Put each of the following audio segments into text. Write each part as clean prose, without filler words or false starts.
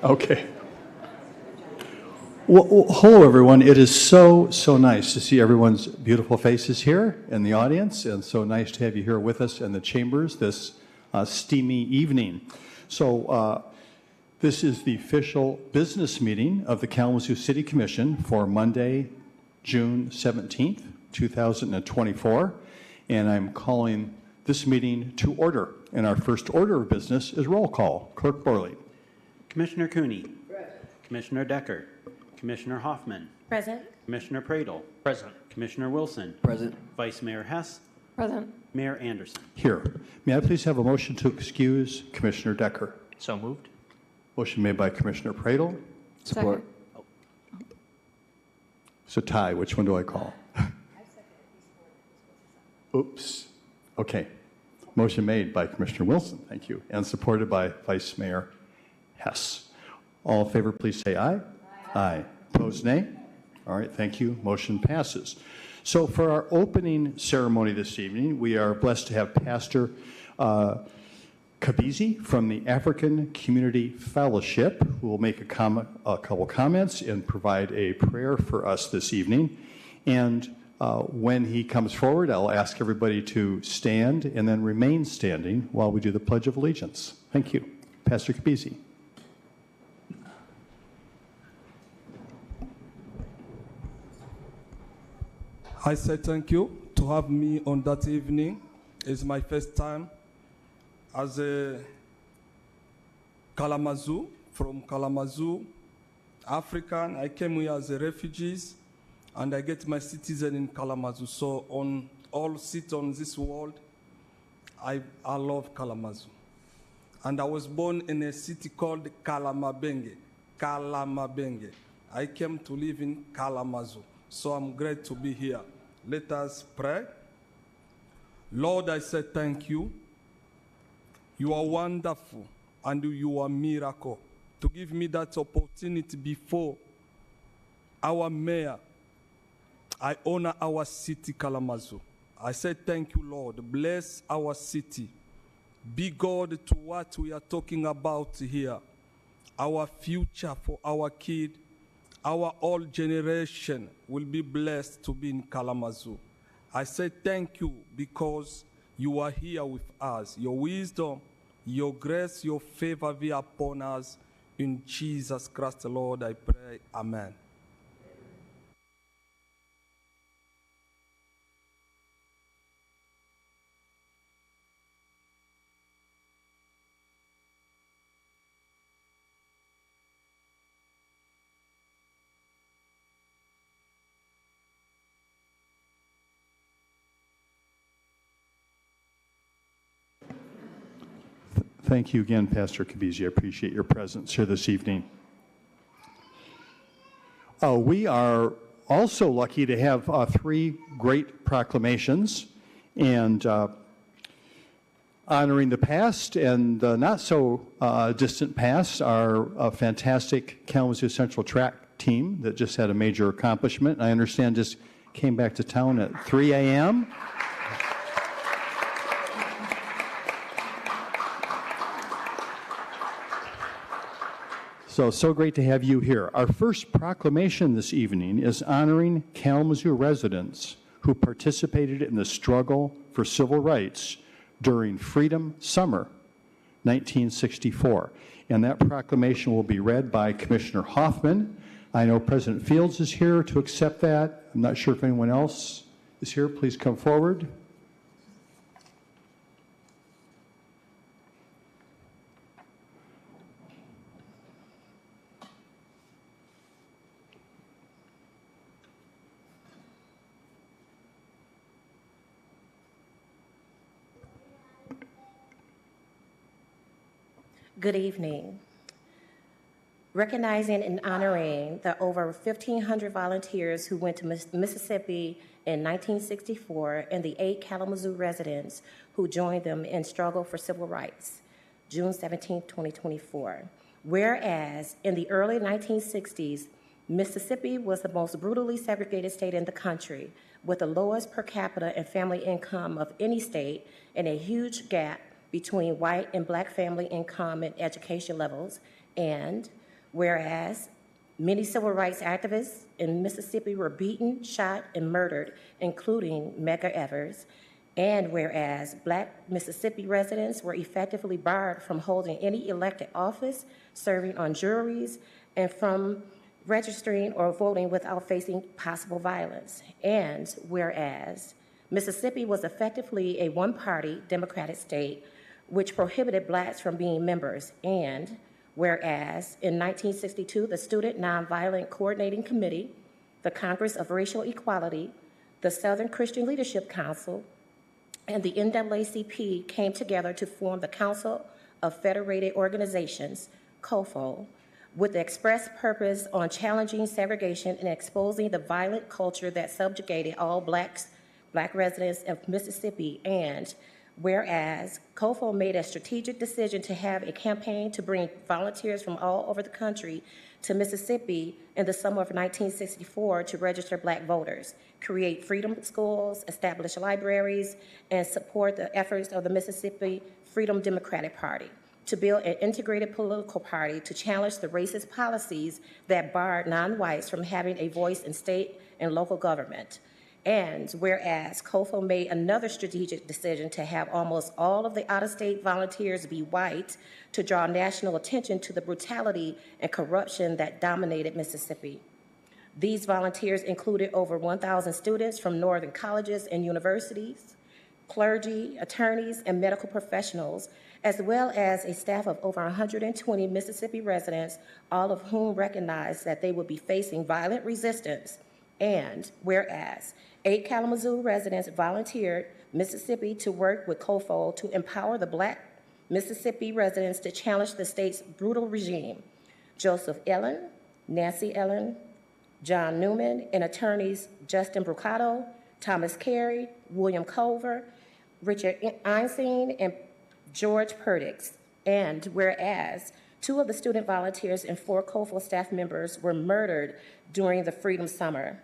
Okay. Well, hello, everyone. It is so nice to see everyone's beautiful faces here in the audience, and so nice to have you here with us in the chambers this steamy evening. So this is the official business meeting of the Kalamazoo City Commission for Monday, June 17th, 2024, and I'm calling this meeting to order. And our first order of business is roll call. Clerk Borley. Commissioner Cooney. Present. Commissioner Decker. Commissioner Hoffman. Present. Commissioner Pradle. Present. Commissioner Wilson. Present. Vice Mayor Hess. Present. Mayor Anderson. Here. May I please have a motion to excuse Commissioner Decker? So moved. Motion made by Commissioner Pradle. Support. So tie, which one do I call? Oops. Okay. Motion made by Commissioner Wilson, thank you, and supported by Vice Mayor Hess. All in favor, please say aye. Aye. Opposed, nay? All right, thank you. Motion passes. So for our opening ceremony this evening, we are blessed to have Pastor Kabizi from the African Community Fellowship, who will make a couple comments and provide a prayer for us this evening. And when he comes forward, I'll ask everybody to stand and then remain standing while we do the Pledge of Allegiance. Thank you. Pastor Kabizi. I say thank you to have me on that evening. It's my first time as a Kalamazoo, from Kalamazoo, African. I came here as a refugee, and I get my citizen in Kalamazoo. So on all seats on this world, I love Kalamazoo. And I was born in a city called Kalamabenge. Kalamabenge. I came to live in Kalamazoo. So I'm glad to be here. Let us pray. Lord, I say thank you. You are wonderful and you are a miracle to give me that opportunity before our mayor. I honor our city, Kalamazoo. I say thank you, Lord. Bless our city. Be God to what we are talking about here. Our future for our kid, our old generation will be blessed to be in Kalamazoo. I say thank you because you are here with us. Your wisdom, your grace, your favor be upon us. In Jesus Christ, Lord, I pray. Amen. Thank you again, Pastor Kabizi. I appreciate your presence here this evening. We are also lucky to have three great proclamations, and honoring the past and not so distant past, our fantastic Kalamazoo Central track team that just had a major accomplishment. I understand just came back to town at 3 a.m. So great to have you here. Our first proclamation this evening is honoring Kalamazoo residents who participated in the struggle for civil rights during Freedom Summer 1964. And that proclamation will be read by Commissioner Hoffman. I know President Fields is here to accept that. I'm not sure if anyone else is here. Please come forward. Good evening. Recognizing and honoring the over 1,500 volunteers who went to Mississippi in 1964 and the 8 Kalamazoo residents who joined them in struggle for civil rights, June 17, 2024. Whereas in the early 1960s, Mississippi was the most brutally segregated state in the country, with the lowest per capita and family income of any state and a huge gap between white and black family income and education levels. And whereas many civil rights activists in Mississippi were beaten, shot, and murdered, including Medgar Evers, and whereas Black Mississippi residents were effectively barred from holding any elected office, serving on juries, and from registering or voting without facing possible violence. And whereas Mississippi was effectively a one-party Democratic state which prohibited Blacks from being members. And whereas in 1962, the Student Nonviolent Coordinating Committee, the Congress of Racial Equality, the Southern Christian Leadership Council, and the NAACP came together to form the Council of Federated Organizations, COFO, with the express purpose on challenging segregation and exposing the violent culture that subjugated all Black residents of Mississippi. And whereas COFO made a strategic decision to have a campaign to bring volunteers from all over the country to Mississippi in the summer of 1964 to register Black voters, create freedom schools, establish libraries, and support the efforts of the Mississippi Freedom Democratic Party to build an integrated political party to challenge the racist policies that barred non-whites from having a voice in state and local government. And whereas COFO made another strategic decision to have almost all of the out-of-state volunteers be white to draw national attention to the brutality and corruption that dominated Mississippi. These volunteers included over 1,000 students from northern colleges and universities, clergy, attorneys, and medical professionals, as well as a staff of over 120 Mississippi residents, all of whom recognized that they would be facing violent resistance. And whereas 8 Kalamazoo residents volunteered Mississippi to work with COFO to empower the Black Mississippi residents to challenge the state's brutal regime. Joseph Ellen, Nancy Ellen, John Newman, and attorneys Justin Brucato, Thomas Carey, William Culver, Richard Einstein, and George Perdix. And whereas 2 of the student volunteers and 4 COFO staff members were murdered during the Freedom Summer.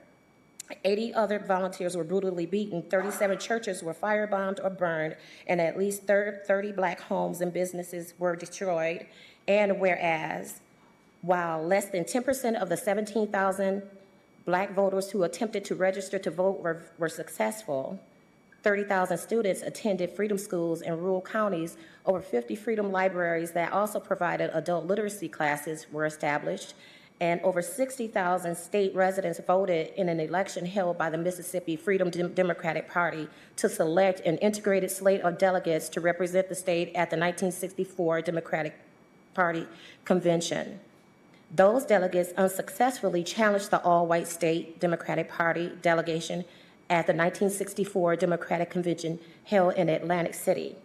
80 other volunteers were brutally beaten, 37 churches were firebombed or burned, and at least 30 Black homes and businesses were destroyed. And whereas, while less than 10% of the 17,000 Black voters who attempted to register to vote were successful, 30,000 students attended freedom schools in rural counties. Over 50 freedom libraries that also provided adult literacy classes were established, and over 60,000 state residents voted in an election held by the Mississippi Freedom Democratic Party to select an integrated slate of delegates to represent the state at the 1964 Democratic Party Convention. Those delegates unsuccessfully challenged the all-white state Democratic Party delegation at the 1964 Democratic Convention held in Atlantic City.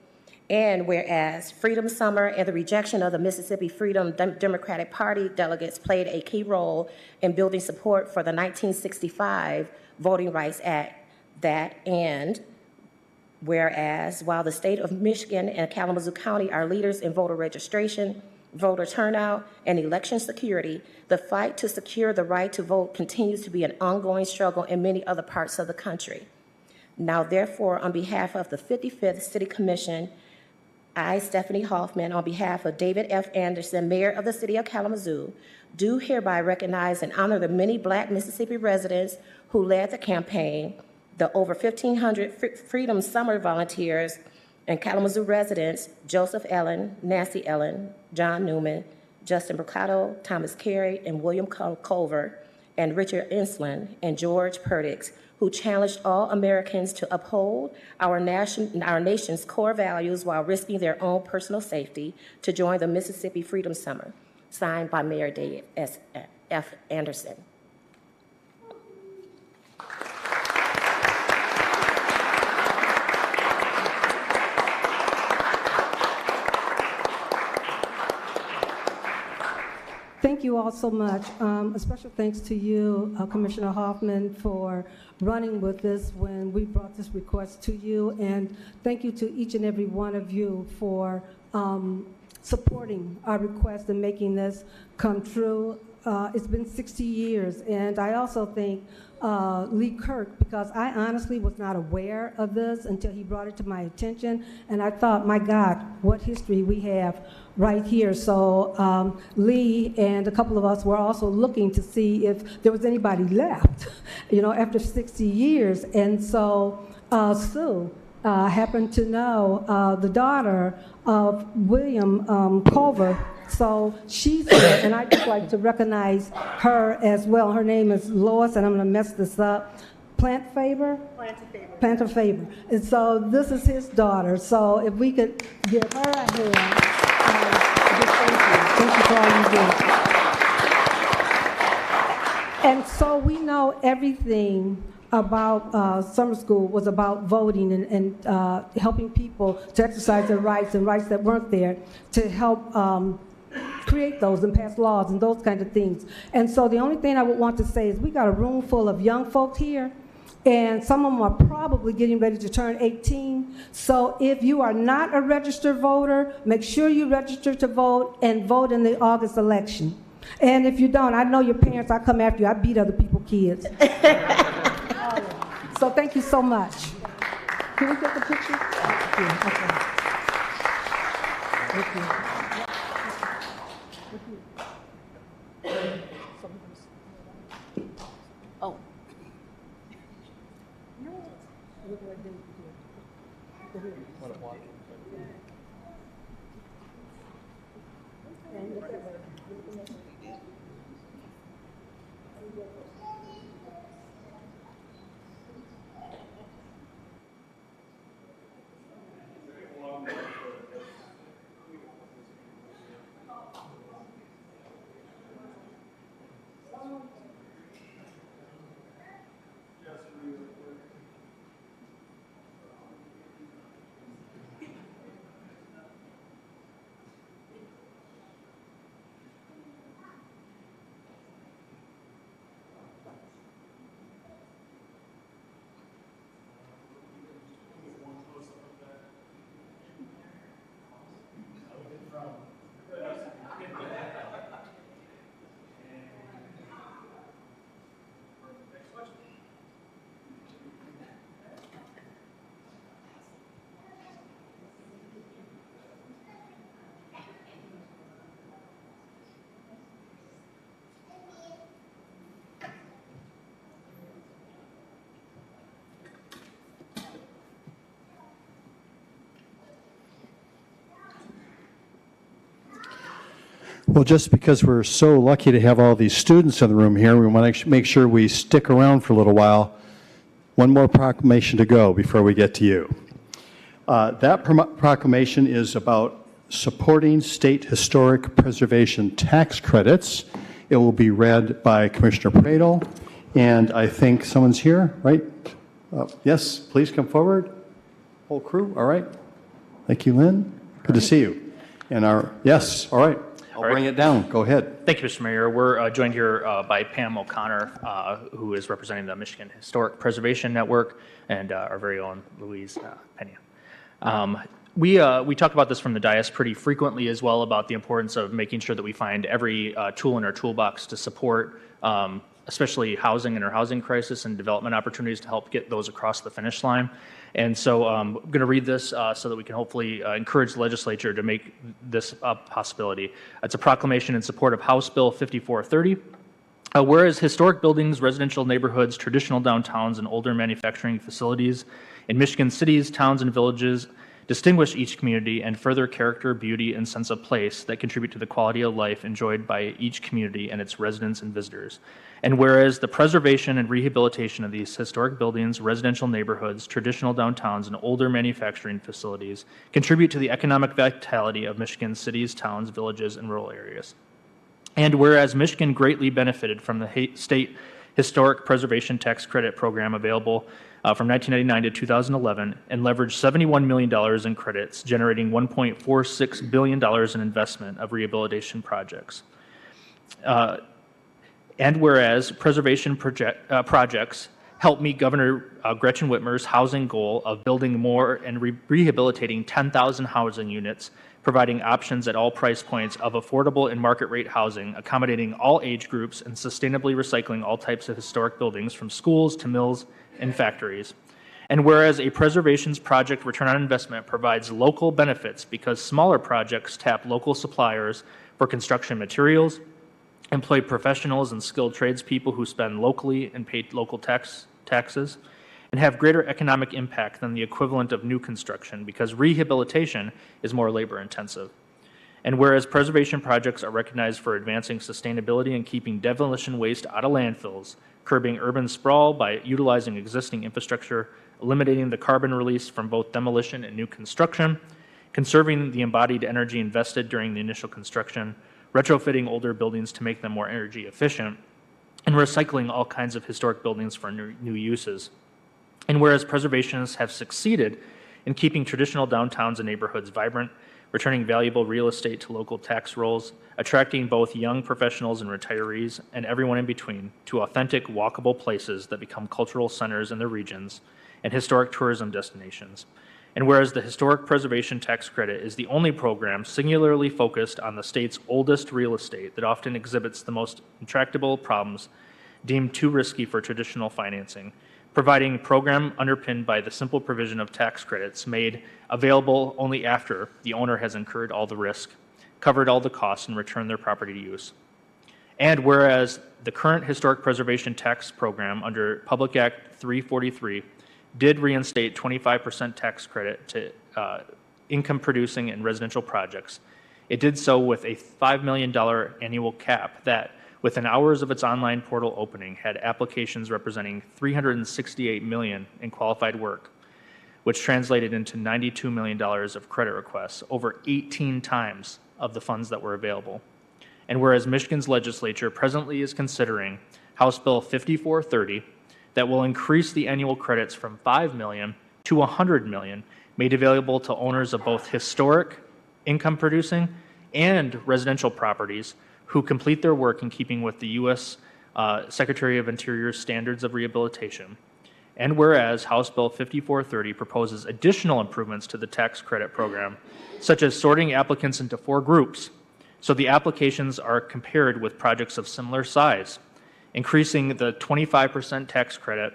And whereas Freedom Summer and the rejection of the Mississippi Freedom Democratic Party delegates played a key role in building support for the 1965 Voting Rights Act, and whereas while the state of Michigan and Kalamazoo County are leaders in voter registration, voter turnout, and election security, the fight to secure the right to vote continues to be an ongoing struggle in many other parts of the country. Now, therefore, on behalf of the 55th City Commission, I, Stephanie Hoffman, on behalf of David F. Anderson, Mayor of the City of Kalamazoo, do hereby recognize and honor the many Black Mississippi residents who led the campaign, the over 1,500 Freedom Summer volunteers, and Kalamazoo residents Joseph Ellen, Nancy Ellen, John Newman, Justin Brucato, Thomas Carey, and William Culver, and Richard Einstein, and George Perdix, who challenged all Americans to uphold our nation's core values while risking their own personal safety to join the Mississippi Freedom Summer. Signed by Mayor David F. Anderson. Thank you all so much. A special thanks to you, Commissioner Hoffman, for running with this when we brought this request to you. And thank you to each and every one of you for supporting our request and making this come true. it's been 60 years, and I also thank Lee Kirk, because I honestly was not aware of this until he brought it to my attention, and I thought, my God, what history we have right here. So Lee and a couple of us were also looking to see if there was anybody left, after 60 years. And so Sue happened to know the daughter of William Culver. So she's here, and I'd just like to recognize her as well. Her name is Lois, and I'm going to mess this up. Planter Faber. And so this is his daughter. So if we could give her a hand. Thank you for all you do. And so we know everything about summer school was about voting and helping people to exercise their rights and rights that weren't there, to help create those and pass laws and those kinds of things. And so the only thing I would want to say is we got a room full of young folks here, and some of them are probably getting ready to turn 18. So if you are not a registered voter, make sure you register to vote and vote in the August election. And if you don't, I know your parents, I come after you. I beat other people's kids. So thank you so much. Can we take a picture? Thank you. Okay. Thank you. Oh. Well, just because we're so lucky to have all these students in the room here, we want to make sure we stick around for a little while. One more proclamation to go before we get to you. That proclamation is about supporting state historic preservation tax credits. It will be read by Commissioner Pradel, and I think someone's here, right? Yes, please come forward. Whole crew, all right. Thank you, Lynn. Good to see you. And yes, all right. I'll bring it down. Go ahead. Thank you, Mr. Mayor. We're joined here by Pam O'Connor, who is representing the Michigan Historic Preservation Network, and our very own Louise Pena. We talk about this from the dais pretty frequently as well, about the importance of making sure that we find every tool in our toolbox to support especially housing and our housing crisis and development opportunities to help get those across the finish line. And so I'm going to read this so that we can hopefully encourage the legislature to make this a possibility. It's a proclamation in support of House Bill 5430. Whereas historic buildings, residential neighborhoods, traditional downtowns, and older manufacturing facilities in Michigan cities, towns, and villages distinguish each community and further character, beauty, and sense of place that contribute to the quality of life enjoyed by each community and its residents and visitors. And whereas the preservation and rehabilitation of these historic buildings, residential neighborhoods, traditional downtowns, and older manufacturing facilities contribute to the economic vitality of Michigan's cities, towns, villages, and rural areas. And whereas Michigan greatly benefited from the state historic preservation tax credit program available from 1999 to 2011 and leveraged $71 million in credits, generating $1.46 billion in investment of rehabilitation projects. And whereas preservation projects help meet Governor Gretchen Whitmer's housing goal of building more and rehabilitating 10,000 housing units providing options at all price points of affordable and market rate housing, accommodating all age groups, and sustainably recycling all types of historic buildings from schools to mills and factories. And whereas a preservations project return on investment provides local benefits because smaller projects tap local suppliers for construction materials, employ professionals and skilled tradespeople who spend locally and pay local taxes, and have greater economic impact than the equivalent of new construction because rehabilitation is more labor intensive. And whereas preservation projects are recognized for advancing sustainability and keeping demolition waste out of landfills, curbing urban sprawl by utilizing existing infrastructure, eliminating the carbon release from both demolition and new construction, conserving the embodied energy invested during the initial construction, retrofitting older buildings to make them more energy efficient, and recycling all kinds of historic buildings for new uses. And whereas preservationists have succeeded in keeping traditional downtowns and neighborhoods vibrant, returning valuable real estate to local tax rolls, attracting both young professionals and retirees, and everyone in between, to authentic, walkable places that become cultural centers in their regions and historic tourism destinations. And whereas the Historic Preservation Tax Credit is the only program singularly focused on the state's oldest real estate that often exhibits the most intractable problems deemed too risky for traditional financing, providing a program underpinned by the simple provision of tax credits made available only after the owner has incurred all the risk, covered all the costs, and returned their property to use. And whereas the current Historic Preservation Tax Program under Public Act 343 did reinstate 25% tax credit to income-producing and residential projects, it did so with a $5 million annual cap that, within hours of its online portal opening, had applications representing $368 million in qualified work, which translated into $92 million of credit requests, over 18 times of the funds that were available. And whereas Michigan's legislature presently is considering House Bill 5430, that will increase the annual credits from $5 million to $100 million, made available to owners of both historic, income-producing, and residential properties who complete their work in keeping with the U.S. Secretary of Interior's standards of rehabilitation. And whereas House Bill 5430 proposes additional improvements to the tax credit program, such as sorting applicants into 4 groups, so the applications are compared with projects of similar size, increasing the 25% tax credit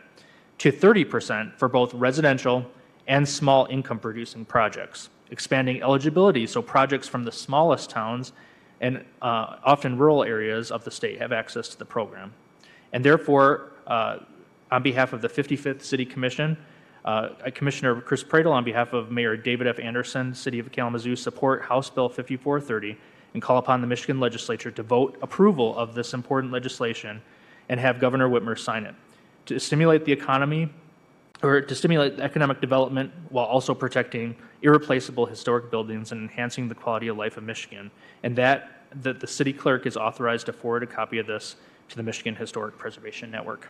to 30% for both residential and small income-producing projects, expanding eligibility so projects from the smallest towns and often rural areas of the state have access to the program. And therefore, on behalf of the 55th City Commission, Commissioner Chris Pradle, on behalf of Mayor David F. Anderson, City of Kalamazoo, support House Bill 5430 and call upon the Michigan Legislature to vote approval of this important legislation and have Governor Whitmer sign it to stimulate the economy, or to stimulate economic development while also protecting irreplaceable historic buildings and enhancing the quality of life of Michigan. And that the city clerk is authorized to forward a copy of this to the Michigan Historic Preservation Network.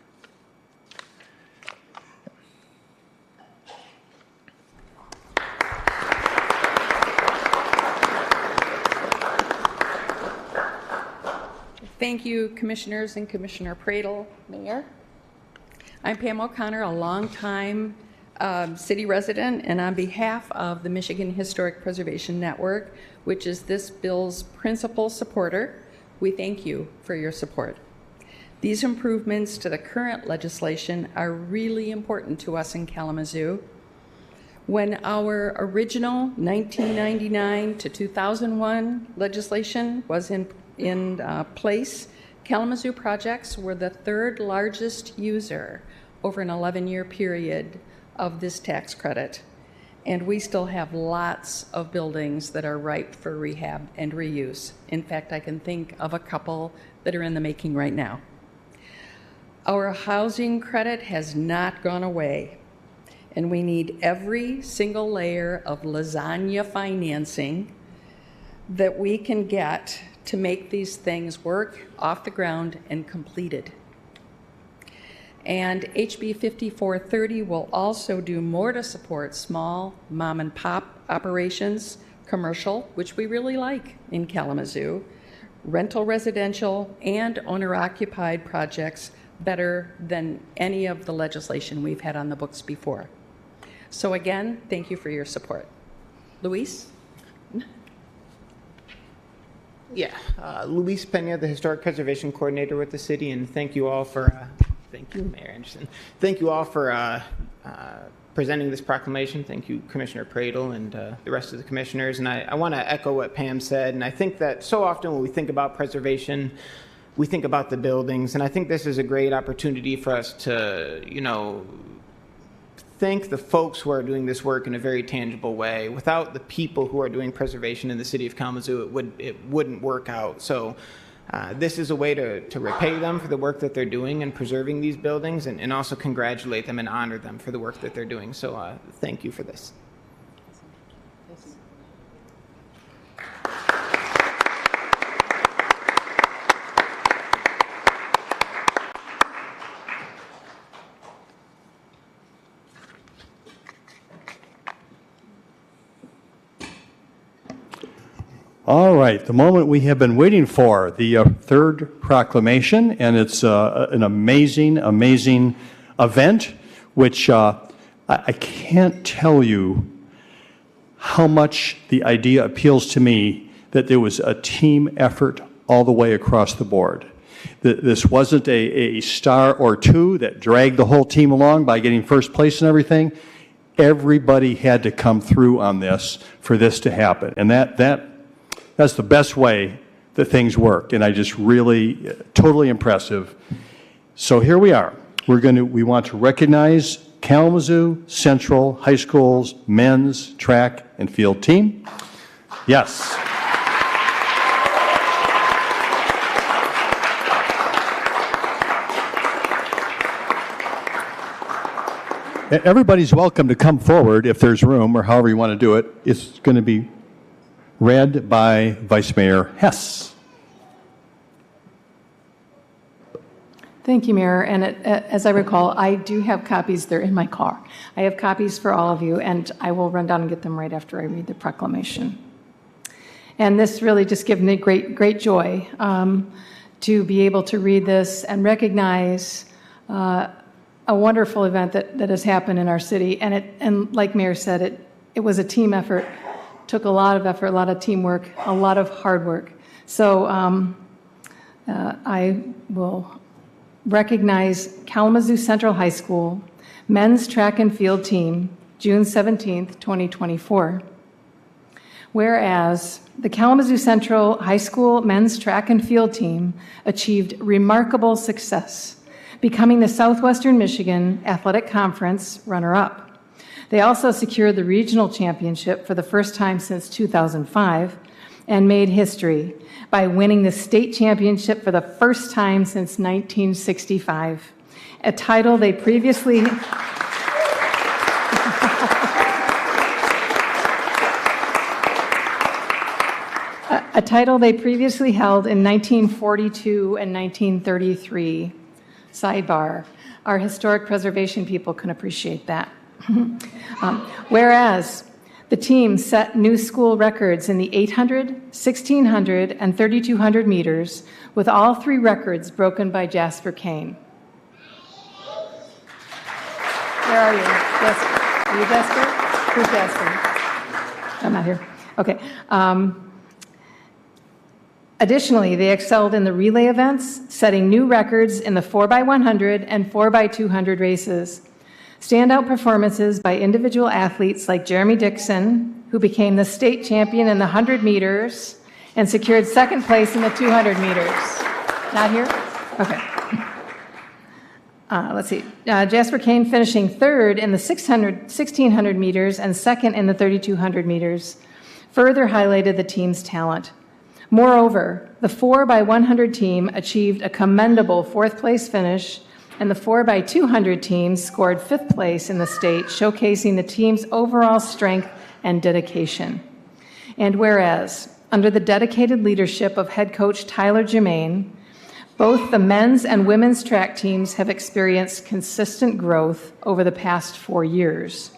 Thank you, Commissioners and Commissioner Pradle. Mayor. I'm Pam O'Connor, a longtime city resident, and on behalf of the Michigan Historic Preservation Network, which is this bill's principal supporter, we thank you for your support. These improvements to the current legislation are really important to us in Kalamazoo. When our original 1999 to 2001 legislation was in place, Kalamazoo projects were the 3rd largest user over an 11-year period of this tax credit. And we still have lots of buildings that are ripe for rehab and reuse. In fact, I can think of a couple that are in the making right now. Our housing credit has not gone away, and we need every single layer of lasagna financing that we can get to make these things work off the ground and completed. And HB 5430 will also do more to support small mom and pop operations, commercial, which we really like in Kalamazoo, rental residential, and owner-occupied projects better than any of the legislation we've had on the books before. So again, thank you for your support. Luis? Luis Pena, the Historic Preservation Coordinator with the city, and thank you all for, thank you, Mayor Anderson. Thank you all for presenting this proclamation. Thank you, Commissioner Pradle, and the rest of the commissioners. And I want to echo what Pam said, and I think that so often when we think about preservation, we think about the buildings, and I think this is a great opportunity for us to, thank the folks who are doing this work in a very tangible way. Without the people who are doing preservation in the city of Kalamazoo, it wouldn't work out. So this is a way to repay them for the work that they're doing in preserving these buildings, and also congratulate them and honor them for the work that they're doing. So thank you for this. All right, the moment we have been waiting for, the third proclamation, and it's an amazing, amazing event, which I can't tell you how much the idea appeals to me that there was a team effort all the way across the board. This wasn't a star or two that dragged the whole team along by getting first place and everything. Everybody had to come through on this for this to happen, and that's the best way that things work, and I just really, totally impressive. So here we are. We want to recognize Kalamazoo Central High School's men's track and field team. Yes. Everybody's welcome to come forward if there's room, or however you want to do it. It's going to be read by Vice Mayor Hess. Thank you, Mayor. And as I recall, I do have copies. They're in my car. I have copies for all of you, and I will run down and get them right after I read the proclamation. And this really just gives me great joy to be able to read this and recognize a wonderful event that has happened in our city. And like Mayor said, it was a team effort. Took a lot of effort, a lot of teamwork, a lot of hard work. So I will recognize Kalamazoo Central High School men's track and field team, June 17th, 2024. Whereas the Kalamazoo Central High School men's track and field team achieved remarkable success, becoming the Southwestern Michigan Athletic Conference runner-up. They also secured the regional championship for the first time since 2005 and made history by winning the state championship for the first time since 1965, a title they previously held in 1942 and 1933. Sidebar, our historic preservation people can appreciate that. Whereas the team set new school records in the 800, 1600, and 3200 meters, with all three records broken by Jasper Kane. Where are you? Jasper? Are you Jasper? Who's Jasper? I'm not here. Okay. Additionally, they excelled in the relay events, setting new records in the 4x100 and 4x200 races. Standout performances by individual athletes like Jeremy Dixon, who became the state champion in the 100 meters and secured second place in the 200 meters. Not here? Okay. Let's see. Jasper Kane finishing third in the 1600 meters and second in the 3200 meters further highlighted the team's talent. Moreover, the 4x100 team achieved a commendable fourth place finish, and the 4x200 team scored fifth place in the state, showcasing the team's overall strength and dedication. And whereas, under the dedicated leadership of head coach Tyler Germain, both the men's and women's track teams have experienced consistent growth over the past 4 years.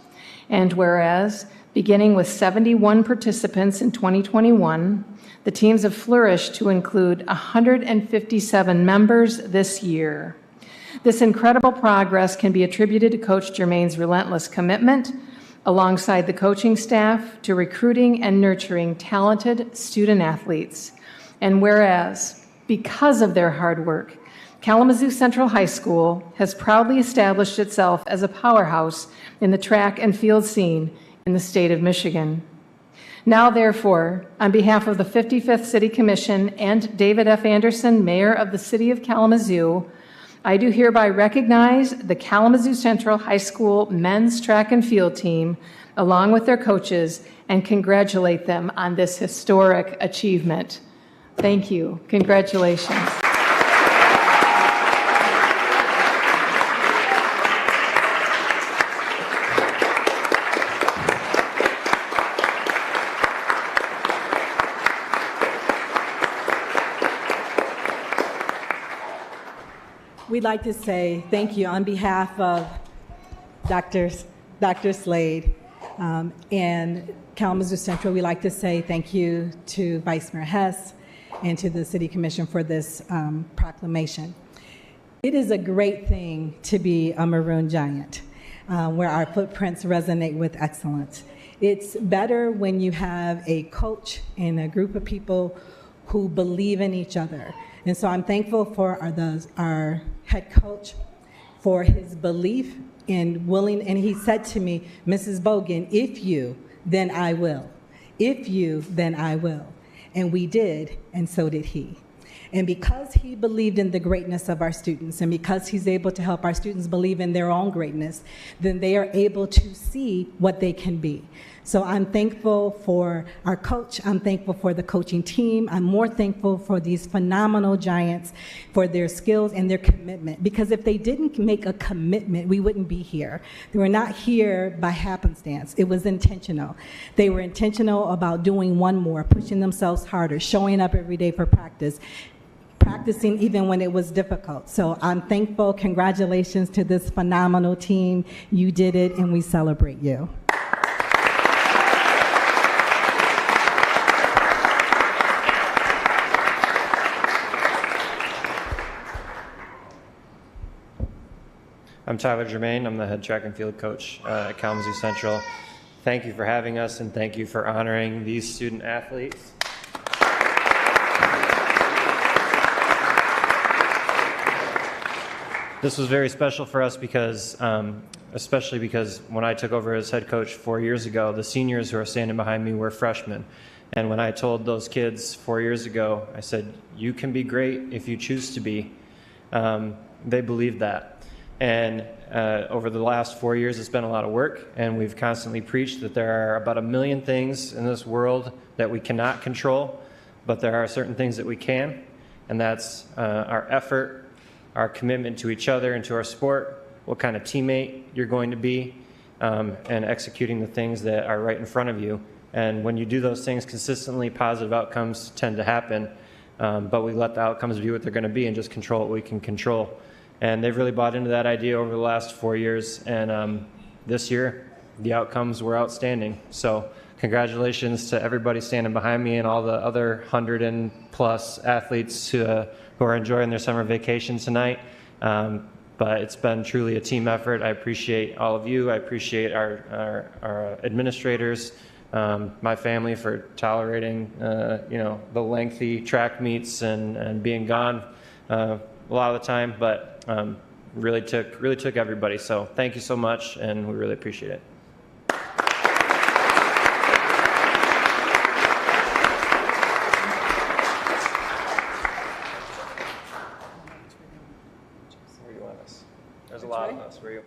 And whereas, beginning with 71 participants in 2021, the teams have flourished to include 157 members this year. This incredible progress can be attributed to Coach Germain's relentless commitment, alongside the coaching staff, to recruiting and nurturing talented student athletes. And whereas, because of their hard work, Kalamazoo Central High School has proudly established itself as a powerhouse in the track and field scene in the state of Michigan. Now, therefore, on behalf of the 55th City Commission and David F. Anderson, Mayor of the City of Kalamazoo, I do hereby recognize the Kalamazoo Central High School men's track and field team, along with their coaches, and congratulate them on this historic achievement. Thank you. Congratulations. We'd like to say thank you on behalf of Dr. Slade and Kalamazoo Central. We'd like to say thank you to Vice Mayor Hess and to the City Commission for this proclamation. It is a great thing to be a maroon giant, where our footprints resonate with excellence. It's better when you have a coach and a group of people who believe in each other. And so I'm thankful for our head coach for his belief and he said to me, Mrs. Bogan, if you, then I will. If you, then I will. And we did, and so did he. And because he believed in the greatness of our students, and because he's able to help our students believe in their own greatness, then they are able to see what they can be. So I'm thankful for our coach. I'm thankful for the coaching team. I'm more thankful for these phenomenal giants, for their skills and their commitment. Because if they didn't make a commitment, we wouldn't be here. They were not here by happenstance. It was intentional. They were intentional about doing one more, pushing themselves harder, showing up every day for practice, practicing even when it was difficult. So I'm thankful. Congratulations to this phenomenal team. You did it, and we celebrate you. I'm Tyler Germain. I'm the head track and field coach at Kalamazoo Central. Thank you for having us, and thank you for honoring these student athletes. This was very special for us because, especially because when I took over as head coach 4 years ago, the seniors who are standing behind me were freshmen. And when I told those kids 4 years ago, I said, you can be great if you choose to be, they believed that. And over the last 4 years, it's been a lot of work, and we've constantly preached that there are about 1 million things in this world that we cannot control, but there are certain things that we can, and that's our effort, our commitment to each other and to our sport, what kind of teammate you're going to be, and executing the things that are right in front of you. And when you do those things consistently, positive outcomes tend to happen, but we let the outcomes be what they're going to be and just control what we can control. And they've really bought into that idea over the last 4 years, and this year, the outcomes were outstanding. So congratulations to everybody standing behind me and all the other 100+ athletes who are enjoying their summer vacation tonight. But it's been truly a team effort. I appreciate all of you. I appreciate our administrators, my family for tolerating the lengthy track meets and being gone a lot of the time, but really took everybody. So thank you so much, and we really appreciate it. Where do you want us? There's a lot of us. Where are you?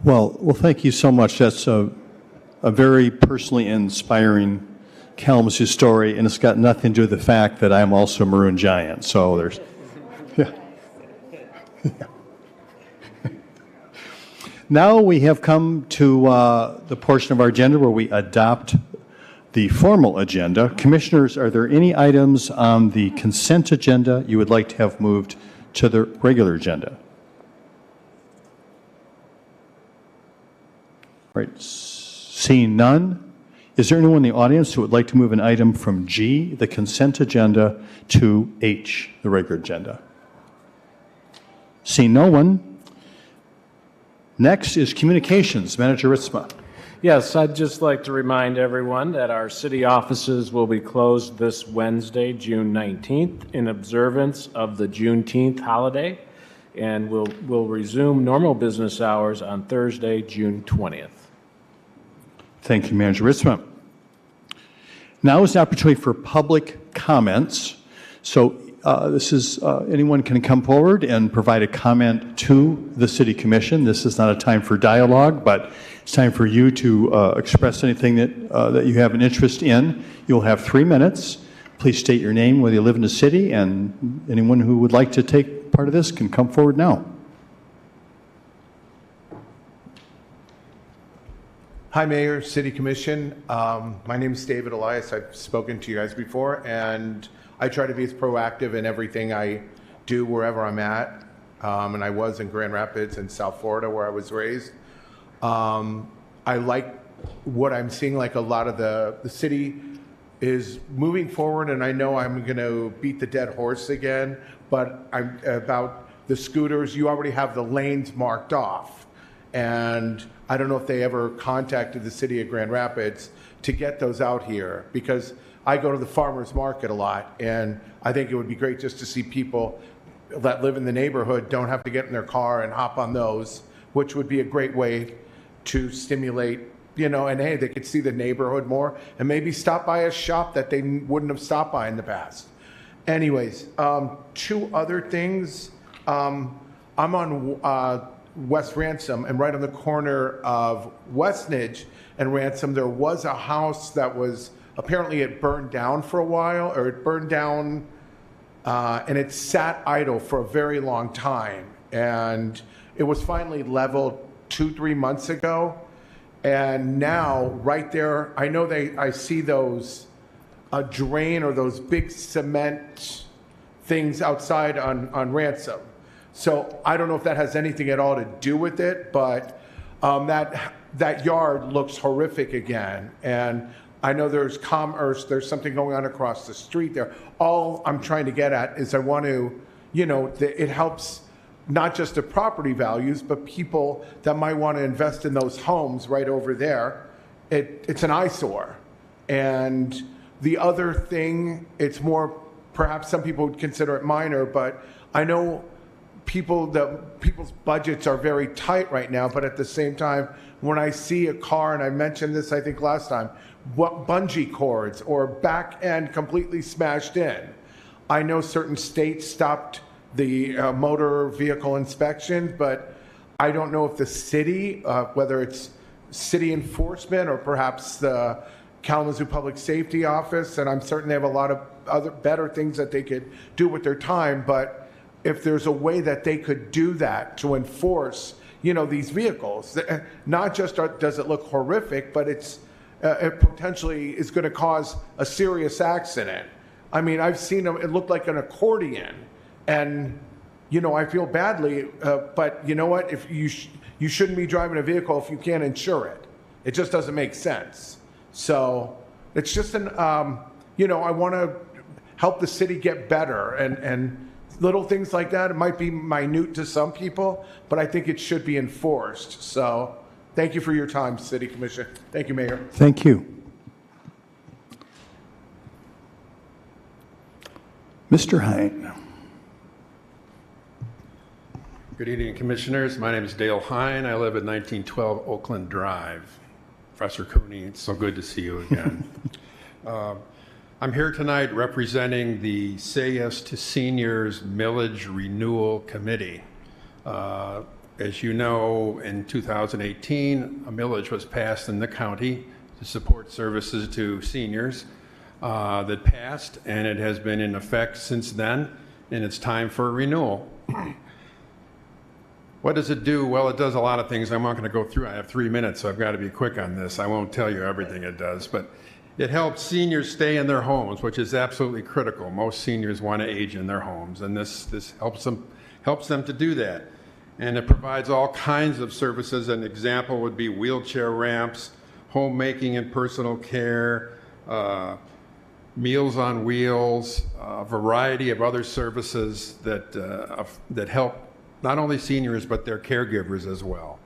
Well, thank you so much. That's a very personally inspiring Kalamazoo story, and it's got nothing to do with the fact that I'm also a Maroon Giant. So there's, yeah. Now we have come to the portion of our agenda where we adopt the formal agenda. Commissioners, are there any items on the consent agenda you would like to have moved to the regular agenda? All right, seeing none, is there anyone in the audience who would like to move an item from G, the consent agenda, to H, the regular agenda? Seeing no one, next is communications. Manager Ritzma. Yes, I'd just like to remind everyone that our city offices will be closed this Wednesday, June 19th, in observance of the Juneteenth holiday, and we'll resume normal business hours on Thursday, June 20th. Thank you, Manager Ritzma. Now is the opportunity for public comments. So this is, anyone can come forward and provide a comment to the City Commission. This is not a time for dialogue, but it's time for you to express anything that you have an interest in. You'll have 3 minutes. Please state your name, whether you live in the city, and anyone who would like to take part of this can come forward now. Hi, Mayor, City Commission. My name is David Elias. I've spoken to you guys before, and I try to be as proactive in everything I do wherever I'm at. And I was in Grand Rapids and South Florida where I was raised. I like what I'm seeing, like a lot of the city is moving forward, and I know I'm going to beat the dead horse again, but I'm about the scooters. You already have the lanes marked off, and I don't know if they ever contacted the city of Grand Rapids to get those out here, because I go to the farmers market a lot, and I think it would be great just to see people that live in the neighborhood don't have to get in their car and hop on those, which would be a great way to stimulate, you know, and hey, they could see the neighborhood more and maybe stop by a shop that they wouldn't have stopped by in the past. Anyways, 2 other things. I'm on West Ransom, and right on the corner of Westnedge and Ransom, there was a house that was, apparently it burned down for a while, or it burned down and it sat idle for a very long time. And it was finally leveled 2-3 months ago. And now right there, I know I see those drain or those big cement things outside on Ransom. So I don't know if that has anything at all to do with it, but that yard looks horrific again. And I know there's commerce, there's something going on across the street there. All I'm trying to get at is I want to, you know, it helps not just the property values, but people that might want to invest in those homes right over there. It's an eyesore. And the other thing, it's more, perhaps some people would consider it minor, but I know people's budgets are very tight right now, but at the same time, when I see a car, and I mentioned this I think last time, what bungee cords or back end completely smashed in. I know certain states stopped the motor vehicle inspection, but I don't know if the city, whether it's city enforcement or perhaps the Kalamazoo Public Safety Office, and I'm certain they have a lot of other better things that they could do with their time, but if there's a way that they could do that to enforce, you know, these vehicles, not just does it look horrific, but it potentially is going to cause a serious accident. I mean, I've seen them, it looked like an accordion. And, you know, I feel badly, but you know what? If you shouldn't be driving a vehicle if you can't insure it. It just doesn't make sense. So it's just you know, I want to help the city get better, and little things like that. It might be minute to some people, but I think it should be enforced. So thank you for your time, City Commission. Thank you, Mayor. Thank you. Mr. Hine. Good evening, Commissioners. My name is Dale Hine. I live at 1912 Oakland Drive. Professor Cooney, it's so good to see you again. I'm here tonight representing the Say Yes to Seniors Millage Renewal Committee. As you know, in 2018, a millage was passed in the county to support services to seniors that passed, and it has been in effect since then, and it's time for a renewal. What does it do? Well, it does a lot of things. I'm not going to go through. I have 3 minutes, so I've got to be quick on this. I won't tell you everything it does, but it helps seniors stay in their homes, which is absolutely critical. Most seniors want to age in their homes, and this helps them to do that. And it provides all kinds of services. An example would be wheelchair ramps, homemaking and personal care, Meals on Wheels, a variety of other services that help not only seniors but their caregivers as well.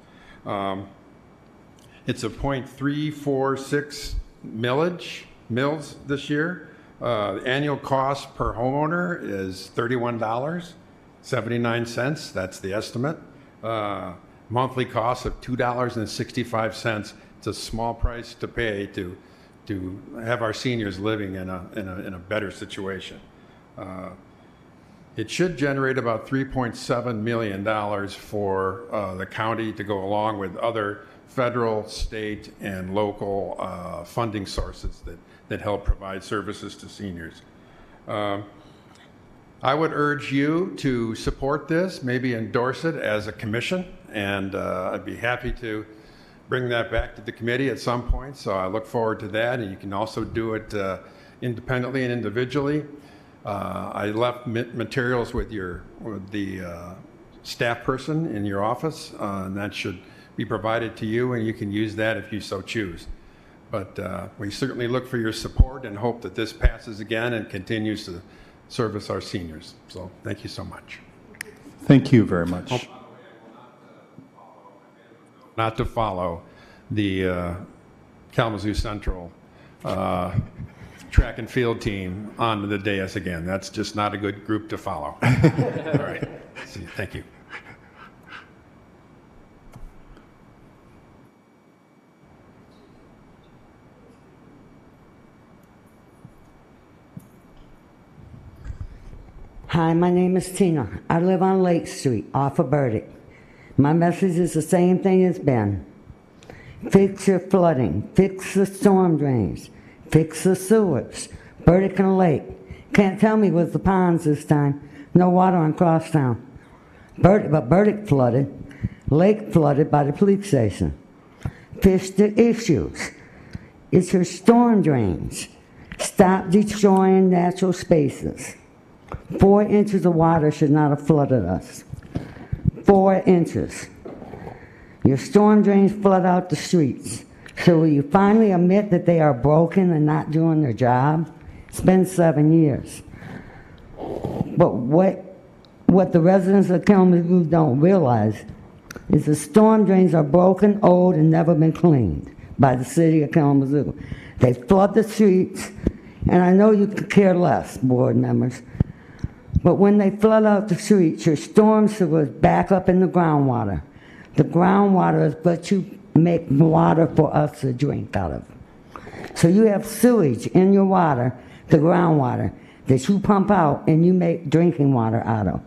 It's a 0.346 mills this year. The annual cost per homeowner is $31.79. That's the estimate. Monthly cost of $2.65. It's a small price to pay to have our seniors living in a better situation. It should generate about $3.7 million for the county to go along with other federal, state, and local funding sources that help provide services to seniors. I would urge you to support this, maybe endorse it as a commission, and I'd be happy to bring that back to the committee at some point, so I look forward to that, and you can also do it independently and individually. I left materials with the staff person in your office, and that should be provided to you, and you can use that if you so choose. But we certainly look for your support and hope that this passes again and continues to service our seniors. So thank you so much. Thank you very much. Not to follow the Kalamazoo Central track and field team onto the dais again. That's just not a good group to follow. All right. See you. Thank you. Hi, my name is Tina. I live on Lake Street off of Burdick. My message is the same thing as Ben. Fix your flooding, fix the storm drains, fix the sewers, Burdick and Lake. Can't tell me with the ponds this time. No water on Crosstown. But Burdick flooded, Lake flooded by the police station. Fix the issues. It's your storm drains. Stop destroying natural spaces. 4 inches of water should not have flooded us. 4 inches. Your storm drains flood out the streets. So will you finally admit that they are broken and not doing their job? It's been 7 years. But what the residents of Kalamazoo don't realize is the storm drains are broken, old, and never been cleaned by the city of Kalamazoo. They flood the streets, and I know you could care less, board members, but when they flood out the streets, your storm sewers back up in the groundwater. The groundwater is what you make water for us to drink out of. So you have sewage in your water, the groundwater, that you pump out and you make drinking water out of.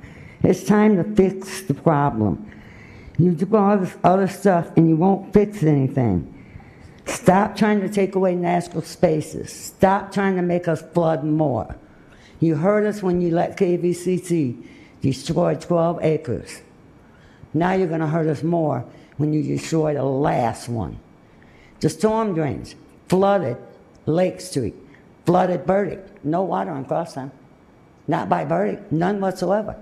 It's time to fix the problem. You do all this other stuff and you won't fix anything. Stop trying to take away natural spaces. Stop trying to make us flood more. You heard us when you let KVCC destroy 12 acres. Now you're going to hurt us more when you destroy the last one. The storm drains flooded Lake Street, flooded Burdick. No water on Crosstown. Not by Burdick, none whatsoever.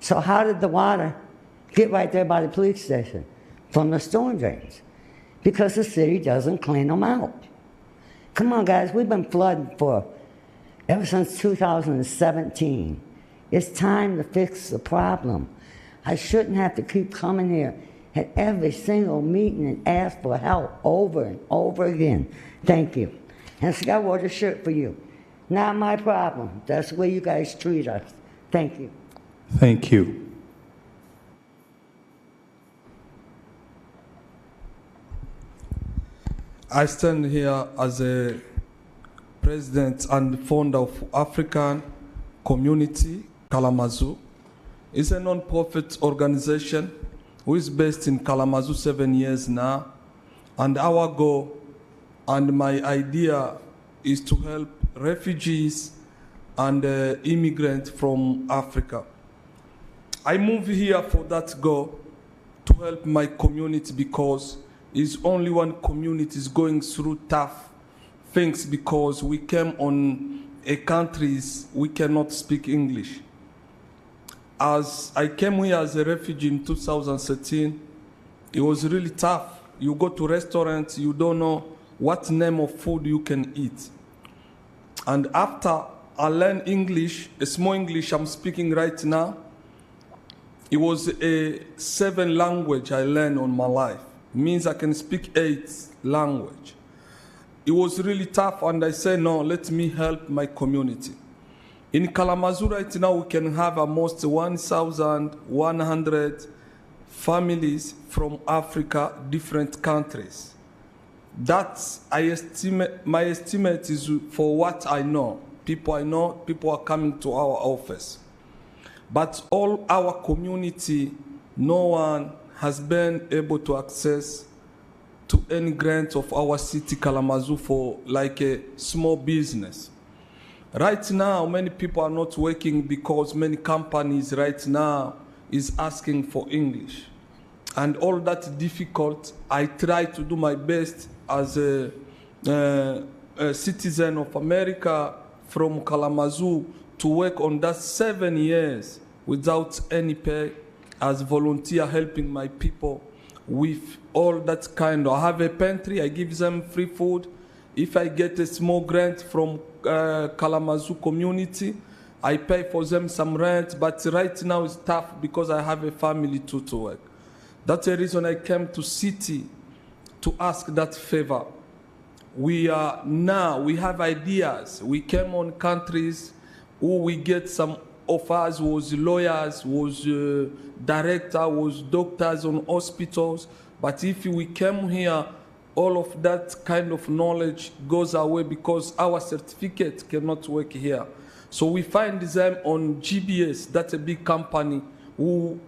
So how did the water get right there by the police station? From the storm drains. Because the city doesn't clean them out. Come on, guys, we've been flooding ever since 2017. It's time to fix the problem. I shouldn't have to keep coming here at every single meeting and ask for help over and over again. Thank you. And see, I wore the shirt for you. Not my problem. That's the way you guys treat us. Thank you. Thank you. I stand here as a president and founder of African Community Kalamazoo. It's a non-profit organization who is based in Kalamazoo 7 years now. And our goal and my idea is to help refugees and immigrants from Africa. I moved here for that goal, to help my community, because it's only one community is going through tough things because we came on a countries we cannot speak English. As I came here as a refugee in 2013, it was really tough. You go to restaurants, you don't know what name of food you can eat. And after I learned English, a small English I'm speaking right now, it was a 7 language I learned on my life. It means I can speak 8 language. It was really tough, and I said, no, let me help my community. In Kalamazoo right now, we can have almost 1,100 families from Africa, different countries. That's, my estimate is for what I know. People are coming to our office. But all our community, no one has been able to access to any grant of our city, Kalamazoo, for like a small business. Right now, many people are not working because many companies right now is asking for English. And all that difficult, I try to do my best as a citizen of America from Kalamazoo to work on that 7 years without any pay as volunteer, helping my people with all that kind of. I have a pantry, I give them free food. If I get a small grant from Kalamazoo community, I pay for them some rent, but right now it's tough because I have a family too to work. That's the reason I came to city to ask that favor. We have ideas. We came on countries who we get some of us was lawyers, was director, was doctors on hospitals. But if we came here, all of that kind of knowledge goes away because our certificate cannot work here. So we find them on GBS, that's a big company who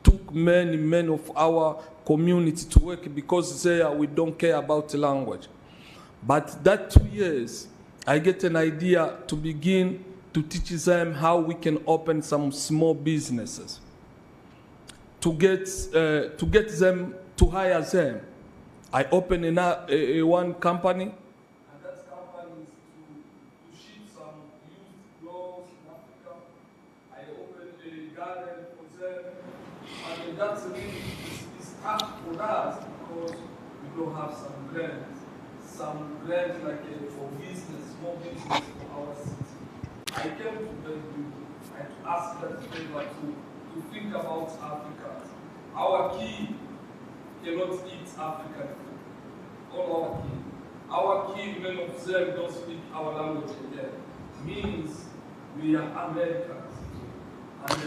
took many of our community to work because there we don't care about the language. But that 2 years, I get an idea to begin to teach them how we can open some small businesses, to get them, to hire them. I open one company, and that company is to ship some used clothes in Africa. I open a garden for them, and that's really it's tough for us because we don't have some grants like for business, small business for our city. I came to beg you and to ask that favor to think about Africa. Our kid cannot eat African food. All our kid, many of them don't speak our language again. Means we are Americans. And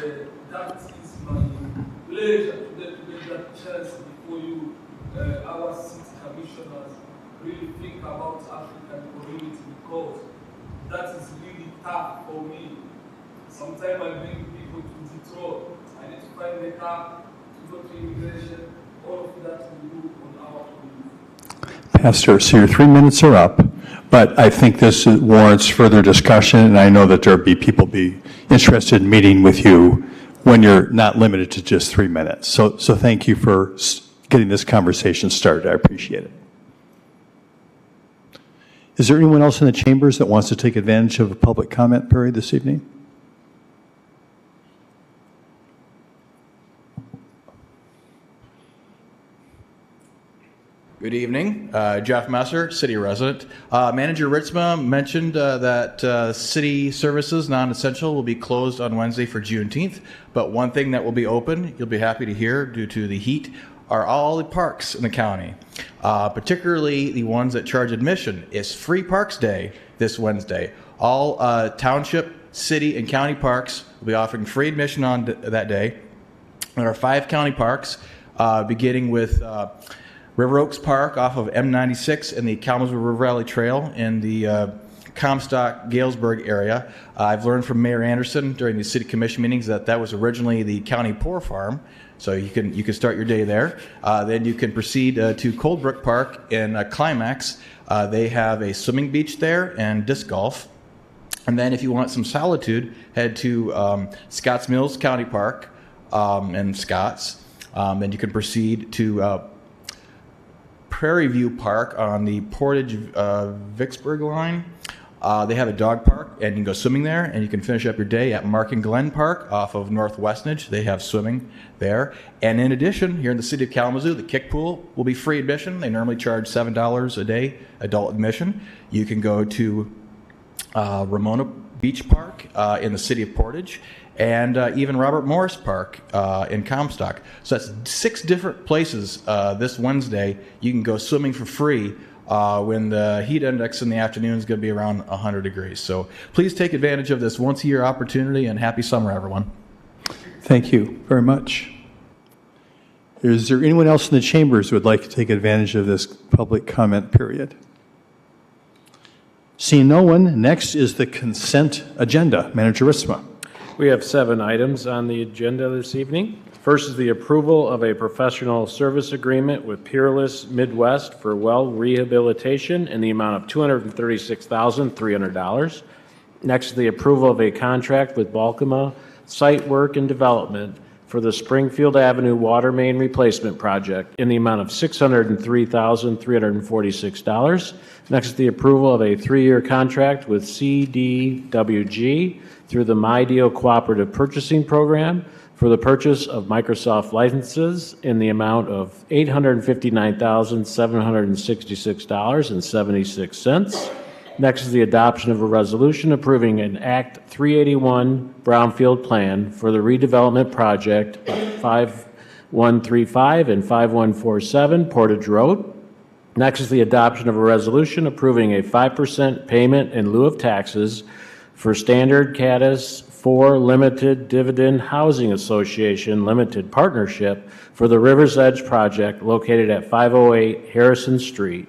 that is my pleasure today to get that chance before you, our city commissioners, really think about African community because that is really tough for me. Sometimes I bring people to Detroit. I need to find a car to go to immigration. All of that we do on our community. Pastor, so your 3 minutes are up, but I think this warrants further discussion, and I know that there'll be people be interested in meeting with you when you're not limited to just 3 minutes. So thank you for getting this conversation started. I appreciate it. Is there anyone else in the chambers that wants to take advantage of a public comment period this evening? Good evening. Jeff Messer, city resident. Manager Ritzma mentioned that city services, non-essential, will be closed on Wednesday for Juneteenth. But one thing that will be open, you'll be happy to hear due to the heat, are all the parks in the county, particularly the ones that charge admission. It's Free Parks Day this Wednesday. All township, city, and county parks will be offering free admission on that day. There are 5 county parks, beginning with River Oaks Park off of M96 and the Kalamazoo River Valley Trail, and the Comstock, Galesburg area. I've learned from Mayor Anderson during the city commission meetings that was originally the county poor farm. So you can start your day there. Then you can proceed to Coldbrook Park in Climax. They have a swimming beach there and disc golf. And then if you want some solitude, head to Scotts Mills County Park and Scotts. Then you can proceed to Prairie View Park on the Portage-Vicksburg line. They have a dog park, and you can go swimming there, and you can finish up your day at Mark and Glen Park off of North Westnedge. They have swimming there. And in addition, here in the city of Kalamazoo, the kick pool will be free admission. They normally charge $7 a day adult admission. You can go to Ramona Beach Park in the city of Portage, and even Robert Morris Park in Comstock. So that's 6 different places this Wednesday. You can go swimming for free when the heat index in the afternoon is going to be around 100 degrees. So please take advantage of this once-a-year opportunity, and happy summer, everyone. Thank you very much. Is there anyone else in the chambers who would like to take advantage of this public comment period? Seeing no one, next is the consent agenda. Manager Ritzma. We have 7 items on the agenda this evening. First is the approval of a professional service agreement with Peerless Midwest for well rehabilitation in the amount of $236,300. Next is the approval of a contract with Balkema Site Work and Development for the Springfield Avenue Water Main Replacement Project in the amount of $603,346. Next is the approval of a 3-year contract with CDWG through the MyDeal Cooperative Purchasing Program for the purchase of Microsoft licenses in the amount of $859,766.76. Next is the adoption of a resolution approving an Act 381 Brownfield Plan for the redevelopment project of 5135 and 5147 Portage Road. Next is the adoption of a resolution approving a 5% payment in lieu of taxes for Standard Caddis 4 Limited Dividend Housing Association Limited Partnership for the River's Edge project located at 508 Harrison Street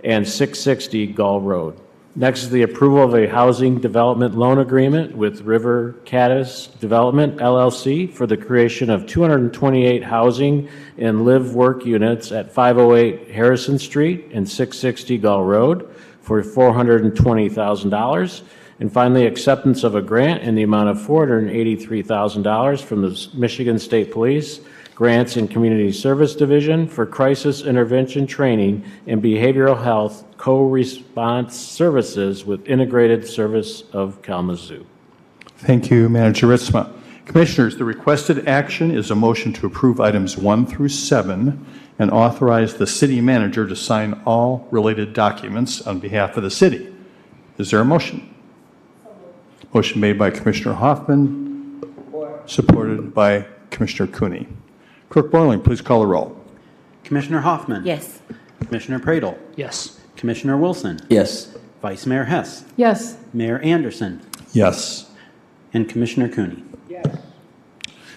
and 660 Gull Road. Next is the approval of a housing development loan agreement with River Caddis Development, LLC for the creation of 228 housing and live-work units at 508 Harrison Street and 660 Gull Road for $420,000. And finally, acceptance of a grant in the amount of $483,000 from the Michigan State Police Grants and Community Service Division for crisis intervention training and behavioral health co-response services with Integrated Service of Kalamazoo. Thank you, Manager Ritzma. Commissioners, the requested action is a motion to approve items 1 through 7 and authorize the city manager to sign all related documents on behalf of the city. Is there a motion? Motion made by Commissioner Hoffman, supported by Commissioner Cooney. Clerk Borling, please call the roll. Commissioner Hoffman. Yes. Commissioner Pradle. Yes. Commissioner Wilson. Yes. Vice Mayor Hess. Yes. Mayor Anderson. Yes. And Commissioner Cooney.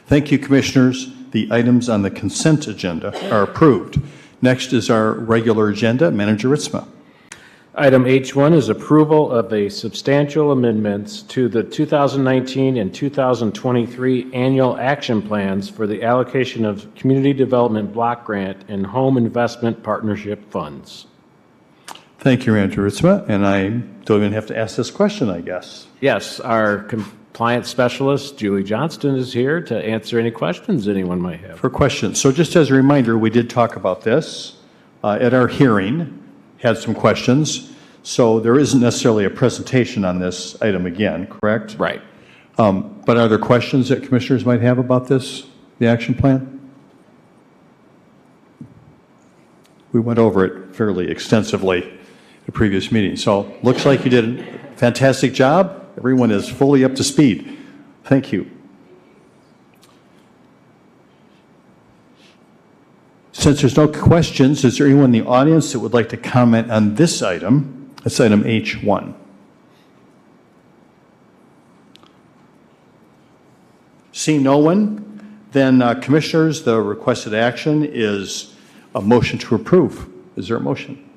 Thank you, Commissioners. The items on the consent agenda are approved. Next is our regular agenda. Manager Ritzma. Item H1 is approval of a substantial amendments to the 2019 and 2023 annual action plans for the allocation of community development block grant and home investment partnership funds. Thank you, Manager Ritzma. And I don't even have to ask this question, I guess. Yes, our compliance specialist, Julie Johnston, is here to answer any questions anyone might have. For questions. So just as a reminder, we did talk about this at our hearing, had some questions. So there isn't necessarily a presentation on this item again, correct? Right. But are there questions that commissioners might have about this, the action plan? We went over it fairly extensively at the previous meeting. So looks like you did a fantastic job. Everyone is fully up to speed. Thank you. Since there's no questions, is there anyone in the audience that would like to comment on this item? That's item H1. Seeing no one, then Commissioners, the requested action is a motion to approve. Is there a motion?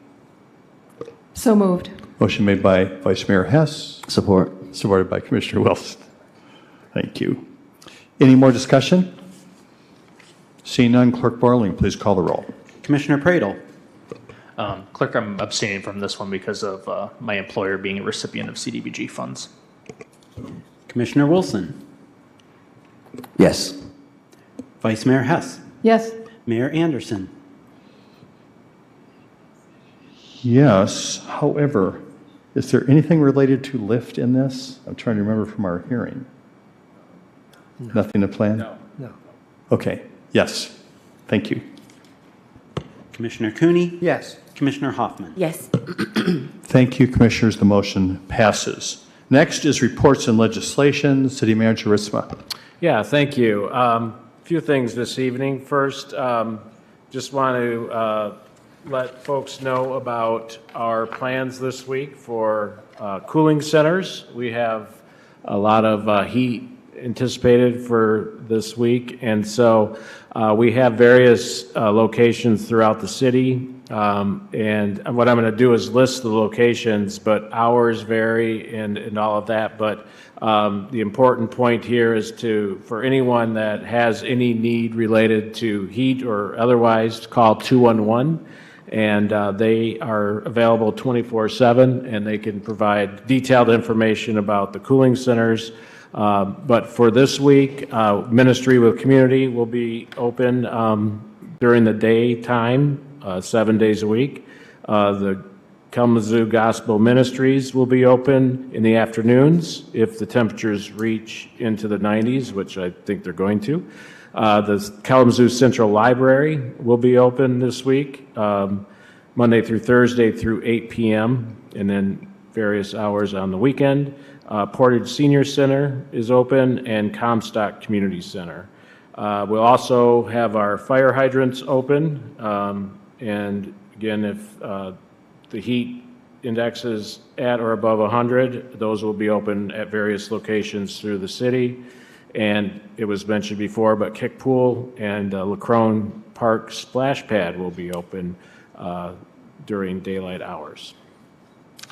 So moved. Motion made by Vice Mayor Hess. Support. Supported by Commissioner Wilson. Thank you. Any more discussion? Seeing none, Clerk Borling, please call the roll. Commissioner Pradle, Clerk, I'm abstaining from this one because of my employer being a recipient of CDBG funds. Commissioner Wilson, Yes. Vice Mayor Hess, Yes. Mayor Anderson. Yes, however, is there anything related to lift in this? I'm trying to remember from our hearing. Nothing to plan? No. Okay, yes. Thank you. Commissioner Cooney, Yes. Commissioner Hoffman. Yes. Thank you, Commissioners. The motion passes. Next is reports and legislation. City Manager Ritzma. Yeah, thank you. A few things this evening. First, just want to let folks know about our plans this week for cooling centers. We have a lot of heat anticipated for this week, and so we have various locations throughout the city. And what I'm going to do is list the locations, but hours vary and all of that. But the important point here is for anyone that has any need related to heat or otherwise, call 211. And they are available 24/7, and they can provide detailed information about the cooling centers. But for this week, Ministry with Community will be open during the daytime, 7 days a week. The Kalamazoo Gospel Ministries will be open in the afternoons if the temperatures reach into the 90s, which I think they're going to. The Kalamazoo Central Library will be open this week, Monday through Thursday through 8 p.m., and then various hours on the weekend. Portage Senior Center is open, and Comstock Community Center. We'll also have our fire hydrants open, and again, if the heat index is at or above 100, those will be open at various locations through the city. And it was mentioned before, but Kick Pool and Lacrone Park Splash Pad will be open during daylight hours.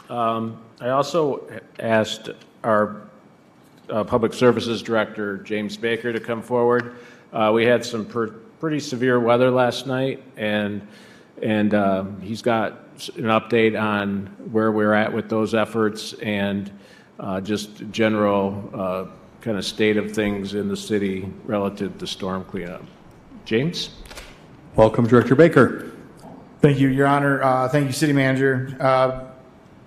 I also asked our Public Services Director, James Baker, to come forward. We had some pretty severe weather last night, and he's got an update on where we're at with those efforts and just general kind of state of things in the city relative to storm cleanup. James? Welcome, Director Baker. Thank you, Your Honor. Thank you, City Manager.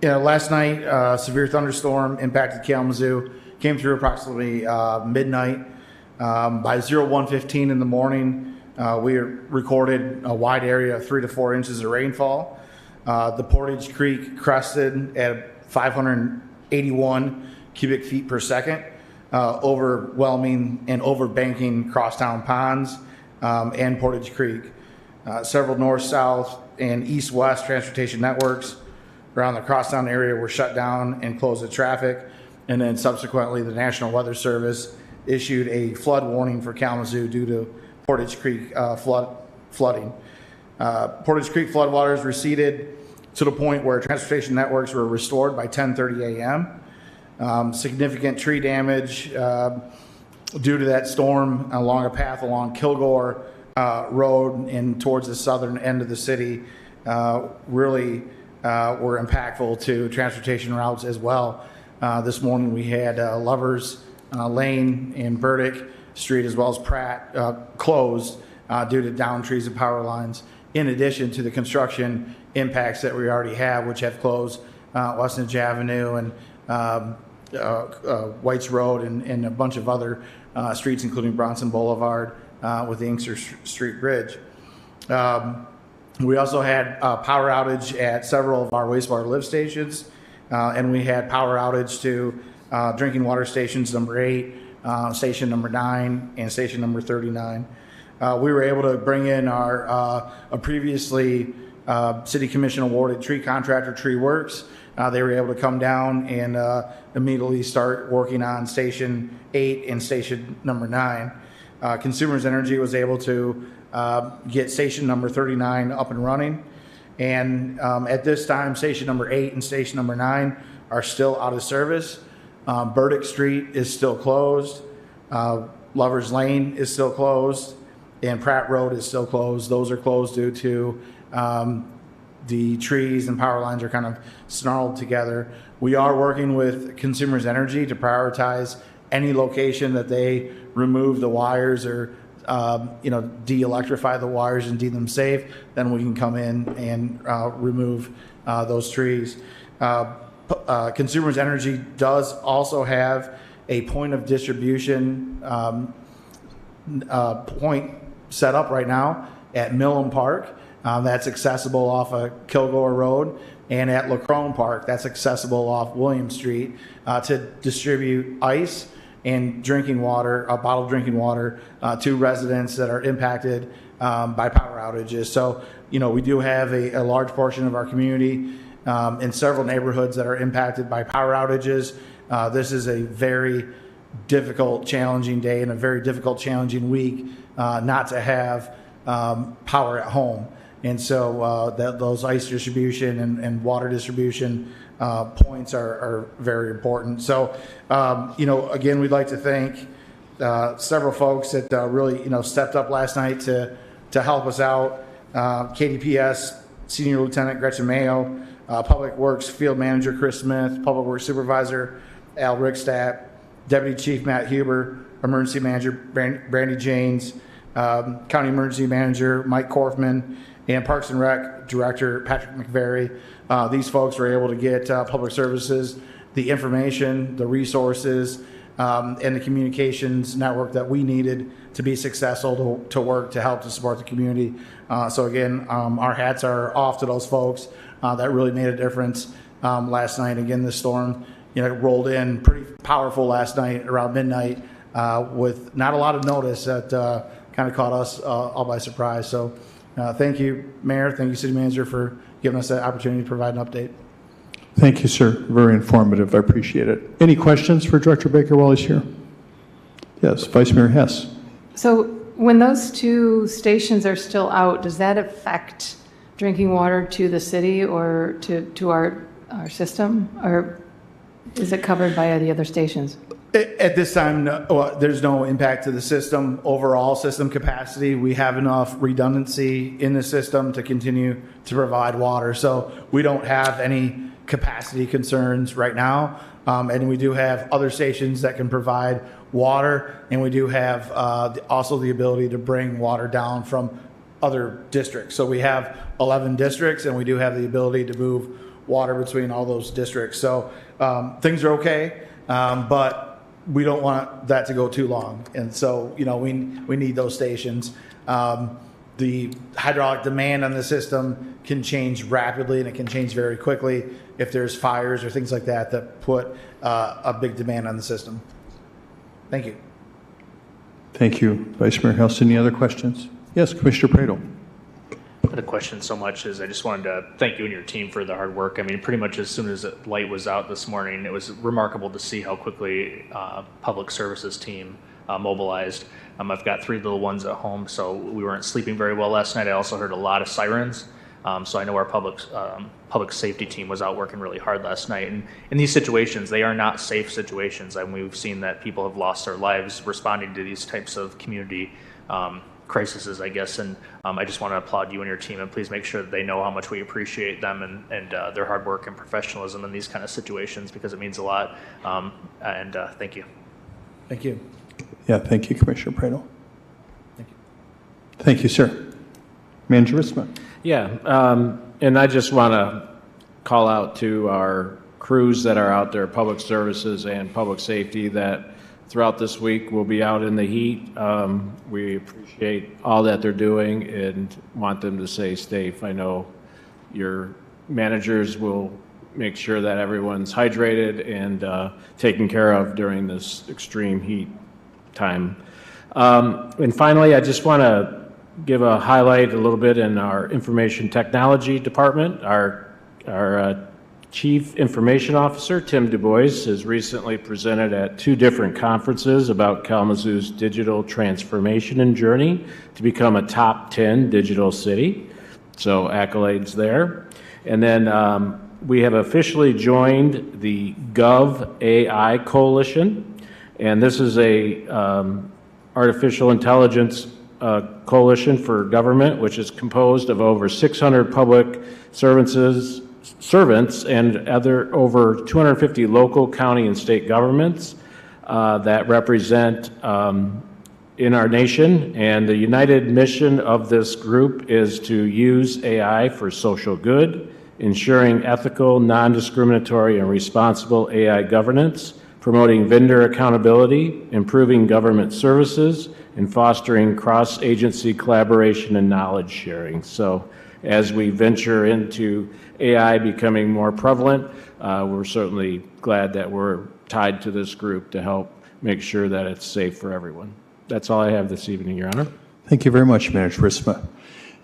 Last night, a severe thunderstorm impacted Kalamazoo, came through approximately midnight. By 01:15 in the morning, we recorded a wide area of 3 to 4 inches of rainfall. The Portage Creek crested at 581 cubic feet per second, overwhelming and overbanking crosstown ponds and Portage Creek. Several north-south and east-west transportation networks around the crosstown area were shut down and closed to traffic, and then subsequently the National Weather Service issued a flood warning for Kalamazoo due to Portage Creek flooding. Portage Creek floodwaters receded to the point where transportation networks were restored by 10:30 a.m. Significant tree damage due to that storm along a path along Kilgore Road and towards the southern end of the city really were impactful to transportation routes as well. This morning we had Lovers Lane and Burdick Street as well as Pratt closed due to downed trees and power lines, in addition to the construction impacts that we already have, which have closed Westnedge Avenue and White's Road and a bunch of other streets, including Bronson Boulevard with the Inkster Street Bridge. We also had a power outage at several of our wastewater lift stations, and we had power outage to drinking water stations number 8, station number 9, and station number 39. We were able to bring in our previously City Commission awarded tree contractor, Tree Works. They were able to come down and immediately start working on station 8 and station number 9. Consumers Energy was able to get station number 39 up and running, And at this time, station number 8 and station number 9 are still out of service. Burdick Street is still closed. Lover's Lane is still closed. And Pratt Road is still closed. Those are closed due to the trees and power lines are kind of snarled together. We are working with Consumers Energy to prioritize any location that they remove the wires or de-electrify the wires and deem them safe. Then we can come in and remove those trees. Consumers Energy does also have a point of distribution point set up right now at Millam Park. That's accessible off of Kilgore Road, and at Lacrone Park, that's accessible off William Street to distribute ice and drinking water, bottled drinking water, to residents that are impacted by power outages. So, we do have a large portion of our community in several neighborhoods that are impacted by power outages. This is a very difficult, challenging day and a very difficult, challenging week not to have power at home. And so those ice distribution and water distribution points are very important. So, again, we'd like to thank several folks that really, stepped up last night to help us out. KDPS Senior Lieutenant Gretchen Mayo, Public Works Field Manager Chris Smith, Public Works Supervisor Al Rickstadt, Deputy Chief Matt Huber, Emergency Manager Brandy Janes, County Emergency Manager Mike Korfman, and Parks and Rec Director Patrick McVeary. These folks were able to get Public Services the information, the resources, and the communications network that we needed to be successful to work to help to support the community. So again, our hats are off to those folks that really made a difference last night. Again, this storm rolled in pretty powerful last night around midnight with not a lot of notice that kind of caught us all by surprise. So thank you, Mayor. Thank you, City Manager, for giving us that opportunity to provide an update. Thank you, sir. Very informative. I appreciate it. Any questions for Director Baker while he's here? Yes, Vice Mayor Hess. So when those two stations are still out, does that affect drinking water to the city or to our system? Or is it covered by the other stations? At this time, there's no impact to the system, overall system capacity. We have enough redundancy in the system to continue to provide water. So we don't have any capacity concerns right now. And we do have other stations that can provide water. And we do have also the ability to bring water down from other districts. So we have 11 districts, and we do have the ability to move water between all those districts. So things are okay, but we don't want that to go too long. And so, we need those stations. The hydraulic demand on the system can change rapidly, and it can change very quickly if there's fires or things like that that put a big demand on the system. Thank you. Thank you, Vice Mayor Hess. Any other questions? Yes, Commissioner Pradel. The question so much is I just wanted to thank you and your team for the hard work. I mean, pretty much as soon as the light was out this morning, it was remarkable to see how quickly Public Services team mobilized. I've got 3 little ones at home, so we weren't sleeping very well last night. I also heard a lot of sirens. So I know our public safety team was out working really hard last night. And in these situations, they are not safe situations. And we've seen that people have lost their lives responding to these types of community crises, I guess. And I just want to applaud you and your team, and please make sure that they know how much we appreciate them and their hard work and professionalism in these kind of situations, because it means a lot. And thank you. Thank you. Yeah, thank you, Commissioner Pradel. Thank you. Thank you, sir. Manager Ritzman. Yeah, and I just want to call out to our crews that are out there, Public Services and Public Safety, that throughout this week will be out in the heat. We appreciate all that they're doing and want them to stay safe. I know your managers will make sure that everyone's hydrated and taken care of during this extreme heat time. And finally, I just want to give a highlight a little bit in our information technology department. Our Chief Information Officer, Tim Du Bois, has recently presented at 2 different conferences about Kalamazoo's digital transformation and journey to become a top 10 digital city. So accolades there. And then we have officially joined the Gov AI Coalition, and this is a artificial intelligence coalition for government, which is composed of over 600 public servants and over 250 local, county, and state governments that represent in our nation. And the united mission of this group is to use AI for social good, ensuring ethical, non-discriminatory, and responsible AI governance, promoting vendor accountability, improving government services, and fostering cross-agency collaboration and knowledge sharing. So as we venture into AI becoming more prevalent, we're certainly glad that we're tied to this group to help make sure that it's safe for everyone. That's all I have this evening, Your Honor. Thank you very much, Manager Ritzma.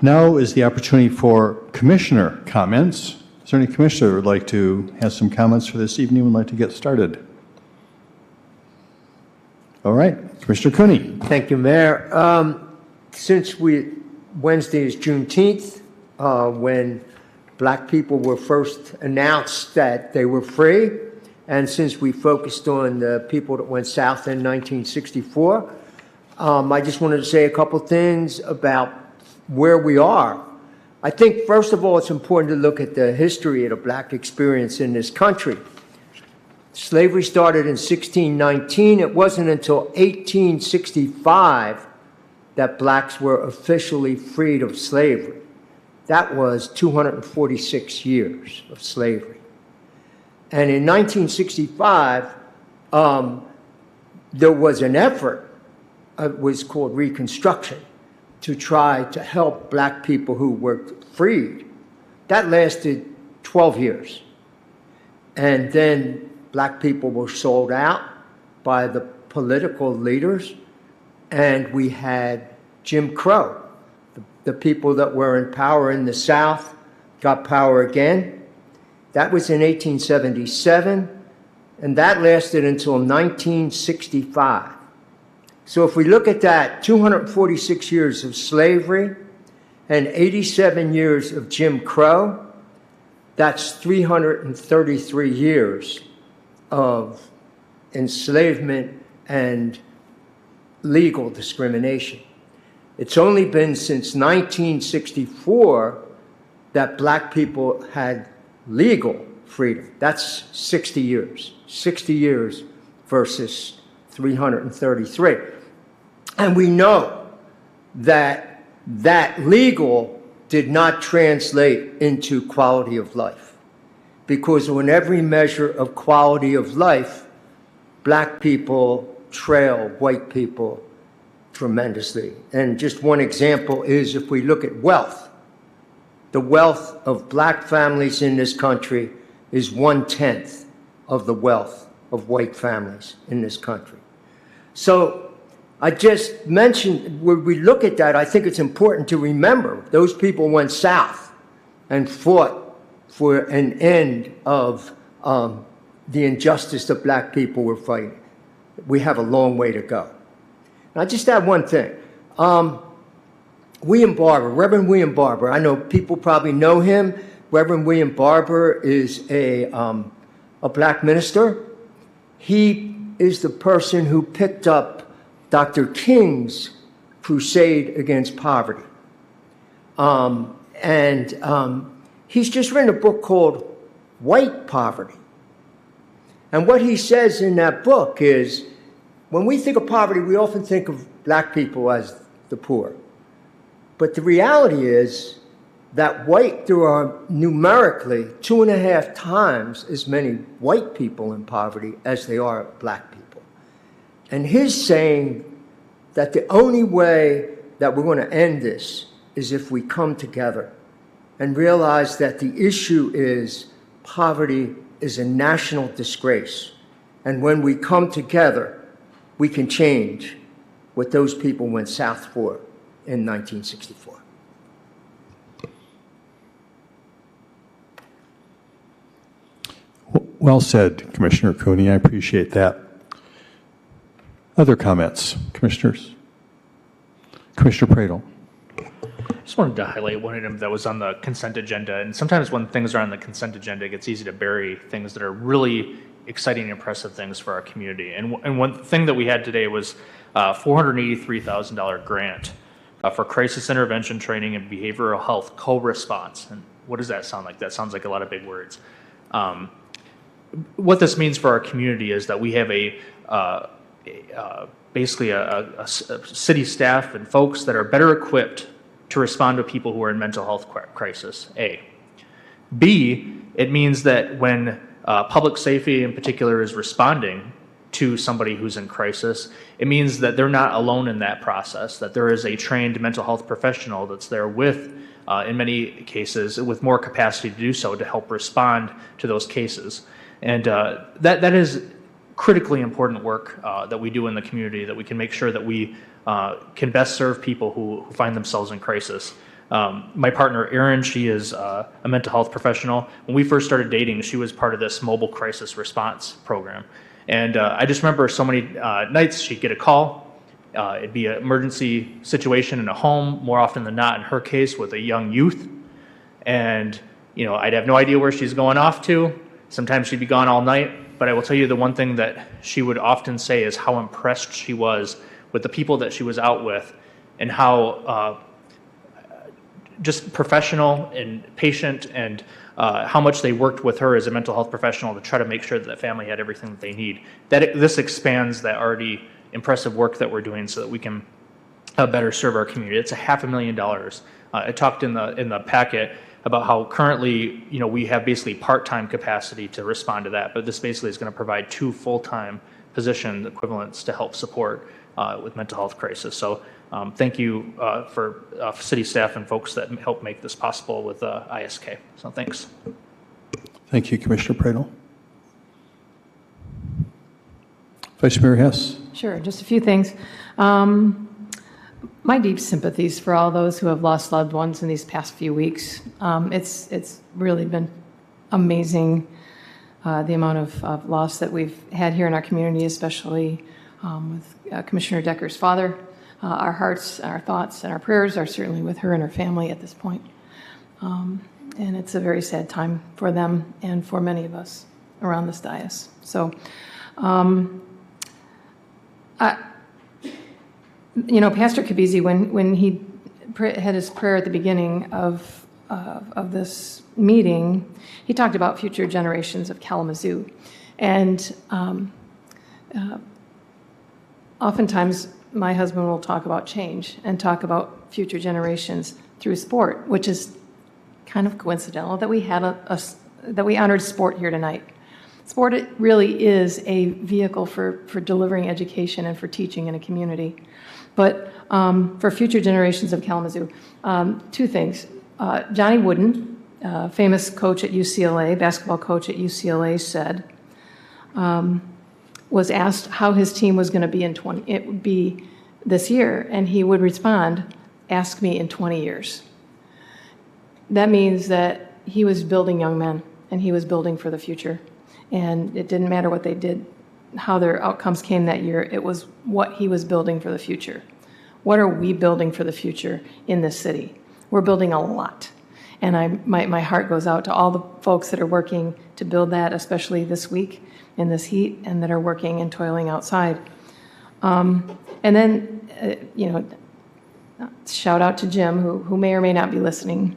Now is the opportunity for commissioner comments. Is there any commissioner who would like to have some comments for this evening and would like to get started? All right, Commissioner Cooney. Thank you, Mayor. Since Wednesday is Juneteenth, when black people were first announced that they were free, and since we focused on the people that went south in 1964, I just wanted to say a couple things about where we are. I think, first of all, it's important to look at the history of the black experience in this country. Slavery started in 1619. It wasn't until 1865 that blacks were officially freed of slavery. That was 246 years of slavery. And in 1965, there was an effort, it was called Reconstruction, to try to help black people who were freed. That lasted 12 years. And then black people were sold out by the political leaders, and we had Jim Crow. The people that were in power in the South got power again. That was in 1877, and that lasted until 1965. So if we look at that, 246 years of slavery and 87 years of Jim Crow, that's 333 years of enslavement and legal discrimination. It's only been since 1964 that black people had legal freedom. That's 60 years. 60 years versus 333. And we know that that legal did not translate into quality of life, because on every measure of quality of life, black people trail white people tremendously. And just one example is if we look at wealth, the wealth of black families in this country is 1/10 of the wealth of white families in this country. So I just mentioned, when we look at that, I think it's important to remember those people went south and fought for an end of the injustice that black people were fighting. We have a long way to go. And I just add one thing. William Barber, Reverend William Barber, I know people probably know him. Reverend William Barber is a black minister. He is the person who picked up Dr. King's crusade against poverty. He's just written a book called White Poverty. And what he says in that book is, when we think of poverty, we often think of black people as the poor. But the reality is that there are numerically 2.5 times as many white people in poverty as there are black people. And he's saying that the only way that we're going to end this is if we come together and realize that the issue is poverty is a national disgrace. And when we come together, we can change what those people went south for in 1964. Well said, Commissioner Cooney. I appreciate that. Other comments, commissioners? Commissioner Pradle. Just wanted to highlight one item that was on the consent agenda. And sometimes when things are on the consent agenda, it gets easy to bury things that are really exciting and impressive things for our community. And one thing that we had today was a $483,000 grant for crisis intervention training and behavioral health co-response. And what does that sound like? That sounds like a lot of big words. What this means for our community is that we have basically a city staff and folks that are better equipped to respond to people who are in mental health crisis, A. B, it means that when public safety in particular is responding to somebody who's in crisis, it means that they're not alone in that process, that there is a trained mental health professional that's there with, in many cases, with more capacity to do so to help respond to those cases. And that is critically important work that we do in the community, that we can make sure that we can best serve people who find themselves in crisis. My partner, Erin, she is a mental health professional. When we first started dating, she was part of this mobile crisis response program. And I just remember so many nights she'd get a call. It'd be an emergency situation in a home, more often than not, in her case, with a young youth. And, I'd have no idea where she's going off to. Sometimes she'd be gone all night. But I will tell you the one thing that she would often say is how impressed she was with the people that she was out with and how just professional and patient and how much they worked with her as a mental health professional to try to make sure that the family had everything that they need. This expands that already impressive work that we're doing so that we can better serve our community. It's $500,000. I talked in the packet about how currently, we have basically part-time capacity to respond to that, but this basically is going to provide 2 full-time position equivalents to help support with mental health crisis. So thank you for city staff and folks that help make this possible with ISK. So thanks. Thank you, Commissioner Pradel. Vice Mayor Hess. Sure, just a few things. My deep sympathies for all those who have lost loved ones in these past few weeks. It's really been amazing, the amount of loss that we've had here in our community, especially with Commissioner Decker's father. Our hearts, our thoughts, and our prayers are certainly with her and her family at this point. And it's a very sad time for them and for many of us around this dais. So, Pastor Kabezi, when he had his prayer at the beginning of this meeting, he talked about future generations of Kalamazoo. And oftentimes, my husband will talk about change and talk about future generations through sport, which is kind of coincidental that we had that we honored sport here tonight. Sport really is a vehicle for delivering education and for teaching in a community. But for future generations of Kalamazoo, 2 things. Johnny Wooden, famous coach at UCLA, basketball coach at UCLA, said, was asked how his team was going to be this year, and he would respond, "Ask me in 20 years." That means that he was building young men, and he was building for the future. And it didn't matter what they did, how their outcomes came that year. It was what he was building for the future. What are we building for the future in this city? We're building a lot. And my heart goes out to all the folks that are working to build that, especially this week in this heat, and that are working and toiling outside. And then, shout out to Jim, who may or may not be listening.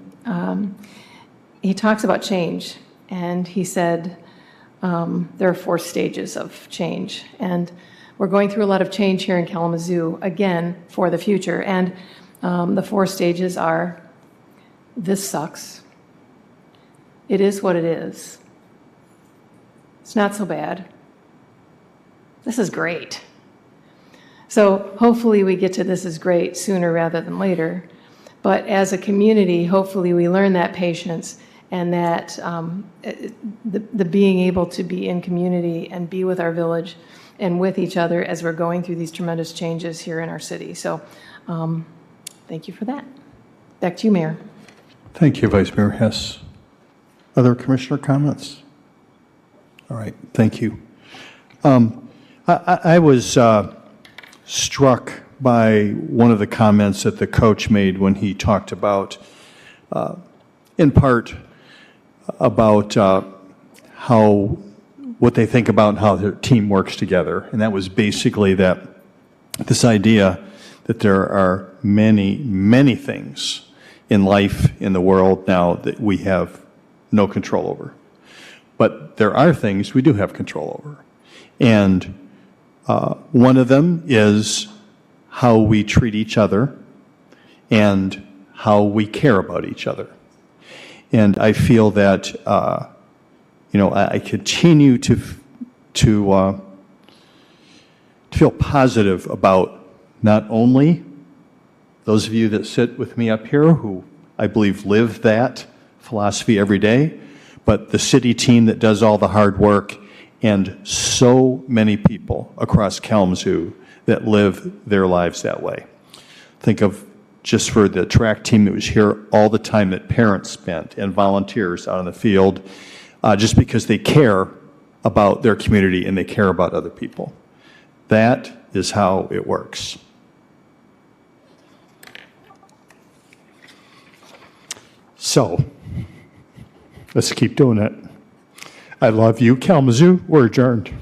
He talks about change, and he said there are 4 stages of change. And we're going through a lot of change here in Kalamazoo, again, for the future. And the 4 stages are, this sucks. It is what it is. It's not so bad. This is great. So hopefully we get to this is great sooner rather than later. But as a community, hopefully we learn that patience and that the being able to be in community and be with our village and with each other as we're going through these tremendous changes here in our city. So thank you for that. Back to you, Mayor. Thank you, Vice Mayor Hess. Other commissioner comments? All right, thank you. I was struck by one of the comments that the coach made when he talked about, in part, about what they think about how their team works together. And that was basically that this idea that there are many, many things in life, in the world now that we have no control over. But there are things we do have control over. And one of them is how we treat each other and how we care about each other. And I feel that, I continue to feel positive about not only those of you that sit with me up here who I believe live that philosophy every day, but the city team that does all the hard work and so many people across Kalamazoo that live their lives that way. Think of just for the track team that was here, all the time that parents spent and volunteers out in the field, just because they care about their community and they care about other people. That is how it works. So, let's keep doing it. I love you, Kalamazoo. We're adjourned.